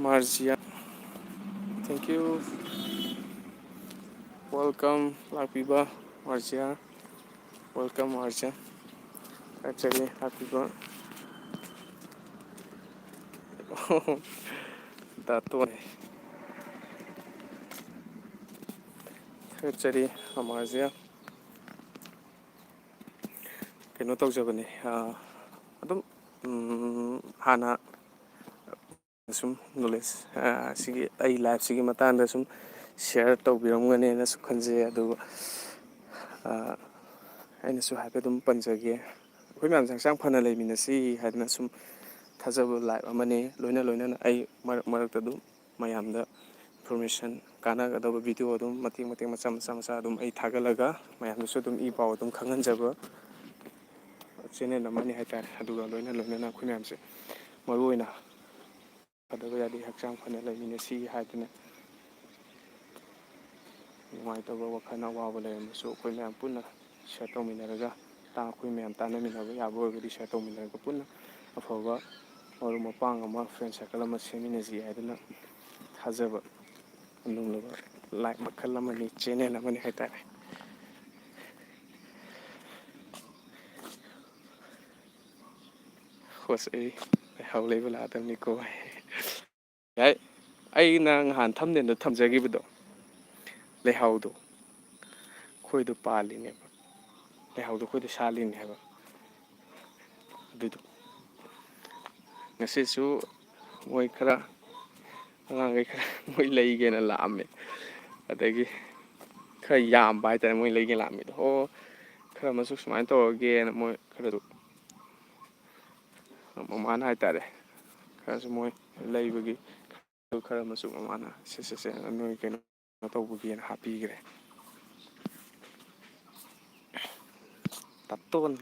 ꯃꯥꯔꯖꯤꯌꯥ ꯊꯦꯡꯀ꯭ꯌꯨ ꯋꯦꯜꯀꯝ ꯂꯥꯛꯄꯤꯕ ꯃꯥꯔꯖꯤꯌꯥ ꯋꯦꯜꯀꯝ ꯃꯥꯔꯖꯤꯌꯥ ꯊꯥꯒꯠꯆꯔꯤ ꯂꯥꯛꯄꯤꯕ ꯗꯥꯇꯣꯟ ꯊꯥꯒꯠꯆꯔꯤ ꯃꯥꯔꯖꯤꯌꯥ ꯀꯩꯅꯣ ꯇꯧꯖꯕꯅꯤ ꯑꯗꯨꯝ ꯍꯥꯟꯅ ꯁꯨꯝ ꯅꯣꯂꯦꯖ ꯑꯁꯤꯒꯤ ꯑꯩ ꯂꯥꯏꯐꯁꯤꯒꯤ ꯃꯇꯥꯡꯗ ꯁꯨꯝ ꯁꯤꯌꯥꯔ ꯇꯧꯕꯤꯔꯝꯒꯅꯦꯅꯁꯨ ꯈꯟꯖꯩ ꯑꯗꯨꯒ ꯑꯩꯅꯁꯨ ꯍꯥꯏꯐꯦꯠ ꯑꯗꯨꯝ ꯄꯟꯖꯒꯦ ꯑꯩꯈꯣꯏ ꯃꯌꯥꯝꯁꯦ ꯍꯛꯆꯥꯡ ꯐꯅ ꯂꯩꯃꯤꯟꯅꯁꯤ ꯍꯥꯏꯗꯅ ꯁꯨꯝ ꯊꯥꯖꯕ ꯂꯥꯏꯐ ꯑꯃꯅꯤ ꯂꯣꯏꯅ ꯂꯣꯏꯅꯅ ꯑꯩ ꯃꯔꯛ ꯃꯔꯛꯇ ꯑꯗꯨꯝ ꯃꯌꯥꯝꯗ ꯏꯟꯐꯣꯔꯃꯦꯁꯟ ꯀꯥꯟꯅꯒꯗꯕ ꯚꯤꯗꯤꯑꯣ ꯑꯗꯨꯝ ꯃꯇꯦꯛ ꯃꯇꯦꯛ ꯃꯆꯥ ꯃꯆꯥ ꯃꯆꯥ ꯑꯗꯨꯝ ꯑꯩ ꯊꯥꯒꯠꯂꯒ ꯃꯌꯥꯝꯗꯁꯨ ꯑꯗꯨꯝ ꯏ ꯄꯥꯎ ꯑꯗꯨꯝ ꯈꯪꯍꯟꯖꯕ ꯆꯦꯅꯦꯜ ꯑꯃꯅꯤ ꯍꯥꯏꯇꯥꯔꯦ ꯑꯗꯨꯒ ꯂꯣꯏꯅ ꯂꯣꯏꯅꯅ ꯑꯩꯈꯣꯏ ꯃꯌꯥꯝꯁꯦ ꯃꯔꯨ ꯑꯣꯏꯅ ꯐꯗꯕ ꯌꯥꯗꯦ ꯍꯛꯆꯥꯡ ꯐꯅ ꯂꯩꯃꯤꯟꯅꯁꯤ ꯍꯥꯏꯗꯅ ꯅꯨꯡꯉꯥꯏꯇꯕ ꯋꯥꯈꯜ ꯑꯋꯥꯕ ꯂꯩꯔꯝꯃꯁꯨ ꯑꯩꯈꯣꯏ ꯃꯌꯥꯝ ꯄꯨꯟꯅ ꯁꯤꯌꯔ ꯇꯧꯃꯤꯟꯅꯔꯒ ꯑꯩꯈꯣꯏ ꯃꯌꯥꯝ ꯇꯥꯟꯅꯃꯤꯟꯅꯕ ꯌꯥꯕ ꯑꯣꯏꯔꯒꯗꯤ ꯁꯤꯌꯔ ꯇꯧꯃꯤꯟꯅꯔꯒ ꯄꯨꯟꯅ ꯑꯐꯕ ꯃꯔꯨꯞ ꯃꯄꯥꯡ ꯑꯃ ꯐ꯭ꯔꯦꯟ ꯁꯥꯔꯀꯜ ꯑꯃ ꯁꯦꯝꯃꯤꯟꯅꯁꯤ ꯍꯥꯏꯗꯅ ꯊꯥꯖꯕ ꯑꯗꯨꯒꯨꯝꯂꯕ ꯂꯥꯏꯐ ꯃꯈꯜ ꯑꯃꯅꯤ ꯆꯦꯅꯦꯜ ꯑꯃꯅꯤ ꯍꯥꯏꯇꯥꯔꯦ ꯍꯣꯁ ꯂꯩꯍꯥꯎ ꯂꯩꯕ ꯂꯥꯛꯑꯗꯕꯅꯤꯀꯣ ꯌꯥꯏ ꯑꯩꯅ ꯅꯍꯥꯟ ꯊꯝꯖꯦꯜꯗ ꯊꯝꯖꯈꯤꯕꯗꯣ ꯂꯩꯍꯥꯎꯗꯣ ꯑꯩꯈꯣꯏꯗꯣ ꯄꯥꯜꯂꯤꯅꯦꯕ ꯂꯩꯍꯥꯎꯗꯣ ꯑꯩꯈꯣꯏꯗ ꯁꯥꯠꯂꯤꯅꯦ ꯍꯥꯏꯕ ꯑꯗꯨꯗꯣ ꯉꯁꯤꯁꯨ ꯃꯣꯏ ꯈꯔ ꯑꯉꯥꯡꯈꯩ ꯈꯔ ꯃꯣꯏ ꯂꯩꯒꯦꯅ ꯂꯥꯛꯑꯝꯃꯦ ꯑꯗꯒꯤ ꯈꯔ ꯌꯥꯝꯕ ꯍꯥꯏꯇꯥꯔꯦ ꯃꯣꯏ ꯂꯩꯒꯦ ꯂꯥꯛꯑꯝꯃꯤꯗꯣ ꯑꯣ ꯈꯔ ꯑꯃꯁꯨ ꯁꯨꯃꯥꯏꯅ ꯇꯧꯔꯒꯦꯅ ꯃꯣꯏ ꯈꯔꯗꯨ ꯃꯃꯥꯅ ꯍꯥꯏꯇꯥꯔꯦ ꯈꯔꯁꯨ ꯃꯣꯏ ꯂꯩꯕꯒꯤ ꯈꯔ ꯑꯃꯁꯨ ꯃꯃꯥꯅ ꯁꯦ ꯅꯣꯏ ꯀꯩꯅꯣ ꯇꯧꯕꯒꯤꯅ ꯍꯥꯞꯄꯤꯈ꯭ꯔꯦ ꯇꯠꯇꯣꯟ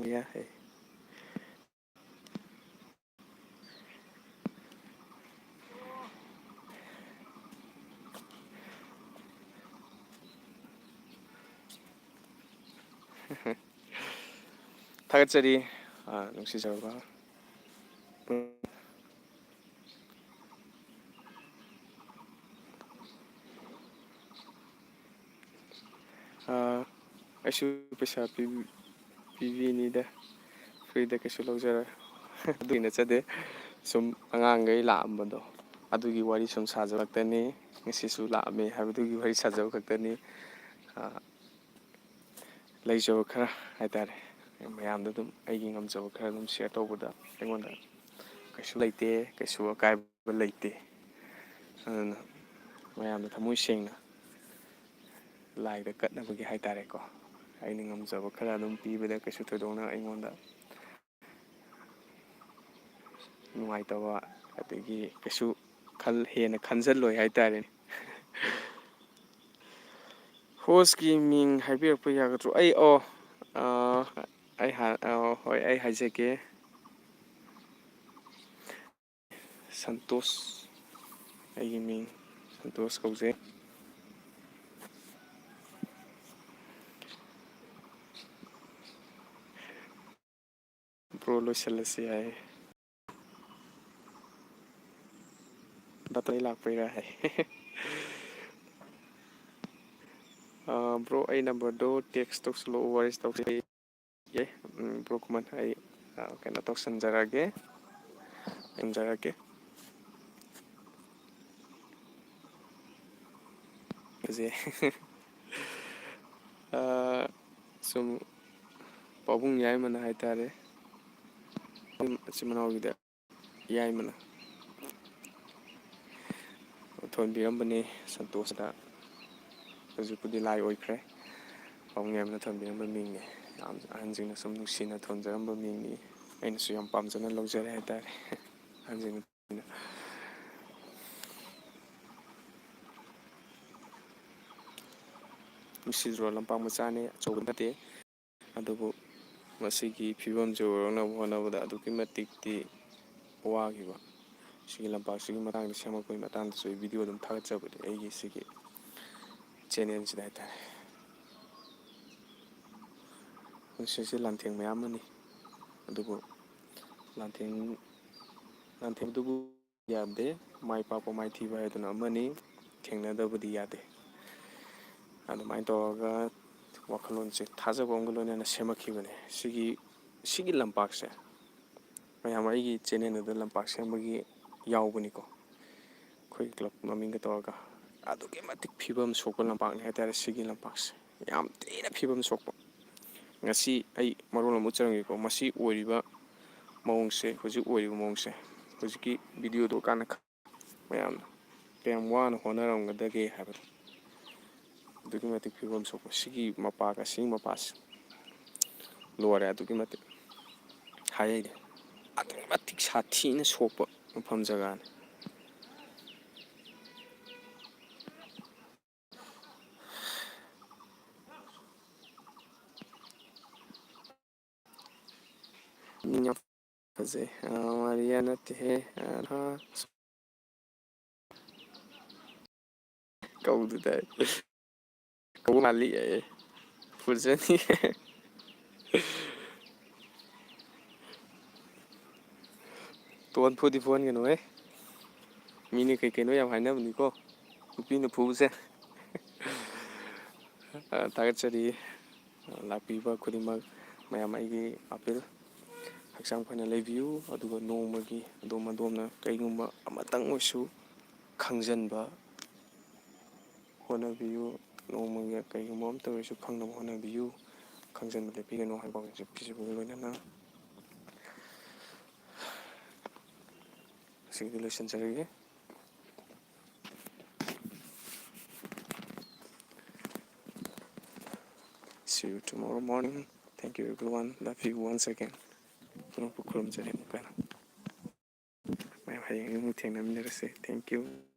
ꯌꯥꯏ ꯊꯥꯒꯠꯆꯔꯤ ꯅꯨꯡꯁꯤꯖꯔꯕ ꯑꯩꯁꯨ ꯄꯩꯁꯥ ꯄꯤꯕꯤꯅꯤꯗ ꯐ꯭ꯔꯤꯗ ꯀꯩꯁꯨ ꯂꯧꯖꯔꯣꯏ ꯑꯗꯨꯒꯤ ꯅꯠꯆꯗꯦ ꯁꯨꯝ ꯑꯉꯥꯡꯈꯩ ꯂꯥꯛꯑꯝꯕꯗꯣ ꯑꯗꯨꯒꯤ ꯋꯥꯔꯤ ꯁꯨꯝ ꯁꯥꯖꯔꯛꯇꯅꯤ ꯉꯁꯤꯁꯨ ꯂꯥꯛꯑꯝꯃꯦ ꯍꯥꯏꯕꯗꯨꯒꯤ ꯋꯥꯔꯤ ꯁꯥꯖꯕ ꯈꯛꯇꯅꯤ ꯂꯩꯖꯕ ꯈꯔ ꯍꯥꯏꯇꯥꯔꯦ ꯃꯌꯥꯝꯗ ꯑꯗꯨꯝ ꯑꯩꯒꯤ ꯉꯝꯖꯕ ꯈꯔ ꯑꯗꯨꯝ ꯁꯤꯌꯔ ꯇꯧꯕꯗ ꯑꯩꯉꯣꯟꯗ ꯀꯩꯁꯨ ꯂꯩꯇꯦ ꯀꯩꯁꯨ ꯑꯀꯥꯏꯕ ꯂꯩꯇꯦ ꯑꯗꯨꯅ ꯃꯌꯥꯝꯗ ꯊꯃꯣꯏ ꯁꯦꯡꯅ ꯂꯥꯏꯗ ꯀꯠꯅꯕꯒꯤ ꯍꯥꯏꯇꯥꯔꯦꯀꯣ ꯑꯩꯅ ꯉꯝꯖꯕ ꯈꯔ ꯑꯗꯨꯝ ꯄꯤꯕꯗ ꯀꯩꯁꯨ ꯊꯣꯏꯗꯣꯛꯅ ꯑꯩꯉꯣꯟꯗ ꯅꯨꯡꯉꯥꯏꯇꯕ ꯑꯗꯒꯤ ꯀꯩꯁꯨ ꯍꯦꯟꯅ ꯈꯟꯖꯤꯜꯂꯣꯏ ꯍꯥꯏꯇꯥꯔꯦꯅꯦ ꯍꯣꯁꯀꯤ ꯃꯤꯡ ꯍꯥꯏꯕꯤꯔꯛꯄ ꯌꯥꯒꯗ꯭ꯔꯣ ꯍꯣꯏ ꯑꯩ ꯍꯥꯏꯖꯒꯦ ꯁꯟꯇꯣꯁ ꯑꯩꯒꯤ ꯃꯤꯡ ꯁꯟꯇꯣꯁ ꯀꯧꯖꯩ ꯕ꯭ꯔꯣ ꯂꯣꯏꯁꯤꯜꯂꯁꯤ ꯌꯥꯏ ꯗꯥꯛꯇꯔ ꯂꯥꯛꯄꯩꯔꯥ ꯍꯥꯏ ꯕ꯭ꯔꯣ ꯑꯩ ꯅꯝꯕꯔꯗꯣ ꯇꯦꯛꯁ ꯇꯧꯁꯤꯜꯂꯛꯑꯣ ꯋꯥꯔꯤꯁ ꯇꯧꯁꯤ ꯌꯥꯏ ꯕ꯭ꯔꯣ ꯀꯃꯟ ꯑꯩ ꯀꯩꯅꯣ ꯇꯧꯁꯟꯖꯔꯛꯑꯒꯦ ꯌꯦꯡꯖꯔꯛꯀꯦ ꯐꯖꯩ ꯁꯨꯝ ꯄꯥꯕꯨꯡ ꯌꯥꯏꯃꯅ ꯍꯥꯏꯇꯥꯔꯦ ꯃꯆꯤꯟ ꯃꯅꯥꯎꯒꯤꯗ ꯌꯥꯏꯃꯅ ꯊꯣꯟꯕꯤꯔꯝꯕꯅꯤ ꯁꯟꯇꯣꯁꯇ ꯍꯧꯖꯤꯛꯄꯨꯗꯤ ꯂꯥꯏ ꯑꯣꯏꯈ꯭ꯔꯦ ꯄꯥꯕꯨꯡ ꯌꯥꯏꯃꯅ ꯊꯣꯟꯕꯤꯔꯝꯕ ꯃꯤꯡꯅꯤ ꯌꯥꯝ ꯑꯍꯟꯁꯤꯡꯅ ꯁꯨꯝ ꯅꯨꯡꯁꯤꯅ ꯊꯣꯟꯖꯔꯝꯕ ꯃꯤꯡꯅꯤ ꯑꯩꯅꯁꯨ ꯌꯥꯝ ꯄꯥꯝꯖꯅ ꯂꯧꯖꯔꯦ ꯍꯥꯏꯇꯥꯔꯦ ꯑꯍꯟꯁꯤꯡꯅ ꯅꯨꯡꯁꯤꯗ꯭ꯔꯣ ꯂꯝꯄꯥꯛ ꯃꯆꯥꯅꯤ ꯑꯆꯧꯕ ꯅꯠꯇꯦ ꯑꯗꯨꯕꯨ ꯃꯁꯤꯒꯤ ꯐꯤꯕꯝꯁꯤ ꯑꯣꯏꯔꯛꯅꯕ ꯍꯣꯠꯅꯕꯗ ꯑꯗꯨꯛꯀꯤ ꯃꯇꯤꯛꯇꯤ ꯋꯥꯈꯤꯕ ꯁꯤꯒꯤ ꯂꯝꯄꯥꯛꯁꯤꯒꯤ ꯃꯇꯥꯡꯗ ꯁꯦꯝꯃꯛꯄꯒꯤ ꯃꯇꯥꯡꯗꯁꯨ ꯑꯩ ꯚꯤꯗꯤꯑꯣ ꯑꯗꯨꯝ ꯊꯥꯒꯠꯆꯕꯅꯦ ꯑꯩꯒꯤ ꯁꯤꯒꯤ ꯆꯦꯅꯦꯜꯁꯤꯗ ꯍꯥꯏꯇꯥꯔꯦ ꯄꯨꯟꯁꯤꯁꯦ ꯂꯥꯟꯊꯦꯡ ꯃꯌꯥꯝ ꯑꯃꯅꯤ ꯑꯗꯨꯕꯨ ꯂꯥꯟꯊꯦꯡꯗꯨꯕꯨ ꯌꯥꯗꯦ ꯃꯥꯏ ꯄꯥꯛꯄ ꯃꯥꯏꯊꯤꯕ ꯍꯥꯏꯗꯨꯅ ꯑꯃꯅꯤ ꯊꯦꯡꯅꯗꯕꯗꯤ ꯌꯥꯗꯦ ꯑꯗꯨꯃꯥꯏꯅ ꯇꯧꯔꯒ ꯋꯥꯈꯜꯂꯣꯟꯁꯦ ꯊꯥꯖꯕ ꯑꯃꯒ ꯂꯣꯏꯅꯅ ꯁꯦꯝꯃꯛꯈꯤꯕꯅꯦ ꯁꯤꯒꯤ ꯂꯝꯄꯥꯛꯁꯦ ꯃꯌꯥꯝ ꯑꯩꯒꯤ ꯆꯦꯅꯦꯜꯗꯨꯗ ꯂꯝꯄꯥꯛ ꯁꯦꯝꯕꯒꯤ ꯌꯥꯎꯕꯅꯤꯀꯣ ꯑꯩꯈꯣꯏ ꯀ꯭ꯂꯕ ꯃꯃꯤꯡꯒ ꯇꯧꯔꯒ ꯑꯗꯨꯛꯀꯤ ꯃꯇꯤꯛ ꯐꯤꯕꯝ ꯁꯣꯛꯄ ꯂꯝꯄꯥꯛꯅꯤ ꯍꯥꯏꯇꯥꯔꯦ ꯁꯤꯒꯤ ꯂꯝꯄꯥꯛꯁꯦ ꯌꯥꯝ ꯊꯤꯅ ꯐꯤꯕꯝ ꯁꯣꯛꯄ ꯉꯁꯤ ꯑꯩ ꯃꯔꯣꯜ ꯑꯃ ꯎꯠꯆꯔꯝꯒꯦꯀꯣ ꯃꯁꯤ ꯑꯣꯏꯔꯤꯕ ꯃꯑꯣꯡꯁꯦ ꯍꯧꯖꯤꯛ ꯑꯣꯏꯔꯤꯕ ꯃꯑꯣꯡꯁꯦ ꯍꯧꯖꯤꯛꯀꯤ ꯚꯤꯗꯤꯑꯣꯗꯣ ꯀꯥꯟꯅ ꯃꯌꯥꯝꯅ ꯀꯌꯥꯝ ꯋꯥꯅ ꯍꯣꯠꯅꯔꯝꯒꯗꯒꯦ ꯍꯥꯏꯕꯗꯣ ꯑꯗꯨꯛꯀꯤ ꯃꯇꯤꯛ ꯐꯤꯕꯝ ꯁꯣꯛꯄ ꯁꯤꯒꯤ ꯃꯄꯥꯒ ꯁꯤꯒꯤ ꯃꯄꯥꯁꯤ ꯂꯣꯏꯔꯦ ꯑꯗꯨꯛꯀꯤ ꯃꯇꯤꯛ ꯍꯥꯏꯍꯩꯗꯦ ꯑꯗꯨꯛꯀꯤ ꯃꯇꯤꯛ ꯁꯥꯊꯤꯅ ꯁꯣꯛꯄ ꯃꯐꯝ ꯖꯒꯥꯅꯤ ꯌꯥꯝ ꯐꯖꯩ ꯃꯥꯔꯤꯌꯥ ꯅꯠꯇꯦꯍꯦ ꯀꯧꯗꯨꯗ ꯀꯧ ꯃꯥꯜꯂꯤ ꯐꯨꯖꯅꯤ ꯐꯨꯗꯤ ꯐꯨꯍꯟꯒꯅꯨꯍꯦ ꯃꯤꯅ ꯀꯩꯅꯣ ꯌꯥꯝ ꯍꯥꯏꯅꯕꯅꯤꯀꯣ ꯅꯨꯄꯤꯅ ꯐꯨꯕꯁꯦ ꯊꯥꯒꯠꯆꯔꯤ ꯂꯥꯛꯄꯤꯕ ꯈꯨꯗꯤꯡꯃꯛ ꯃꯌꯥꯝ ꯑꯩꯒꯤ ꯑꯄꯤꯜ ꯍꯛꯆꯥꯡ ꯐꯅ ꯂꯩꯕꯤꯌꯨ ꯑꯗꯨꯒ ꯅꯣꯡꯃꯒꯤ ꯑꯗꯣꯝꯅ ꯀꯔꯤꯒꯨꯝꯕ ꯑꯃꯇꯪ ꯑꯣꯏꯁꯨ ꯈꯪꯖꯤꯟꯕ ꯍꯣꯠꯅꯕꯤꯌꯨ ꯅꯣꯡꯃꯒꯤ ꯀꯔꯤꯒꯨꯝꯕ ꯑꯃꯇ ꯑꯣꯏꯔꯁꯨ ꯈꯪꯅꯕ ꯍꯣꯠꯅꯕꯤꯌꯨ ꯈꯪꯖꯟꯕ ꯂꯦꯞꯄꯤꯒꯅꯨ ꯍꯥꯏꯕ ꯄꯥꯎꯖꯦꯜ ꯄꯤꯖꯕꯒ ꯂꯣꯏꯅꯅ ꯉꯁꯤꯒꯤꯗꯤ ꯂꯣꯏꯁꯤꯟꯖꯔꯒꯦ. See you tomorrow morning. Thank you everyone. Love you once again. ꯄꯨꯝꯅꯃꯛꯄꯨ ꯈꯨꯔꯨꯝꯖꯔꯤ ꯑꯃꯨꯛꯀ. ꯃꯌꯥꯝ ꯍꯌꯦꯡ ꯑꯃꯨꯛ ꯊꯦꯡꯅꯃꯤꯟꯅꯔꯁꯦ. Thank you.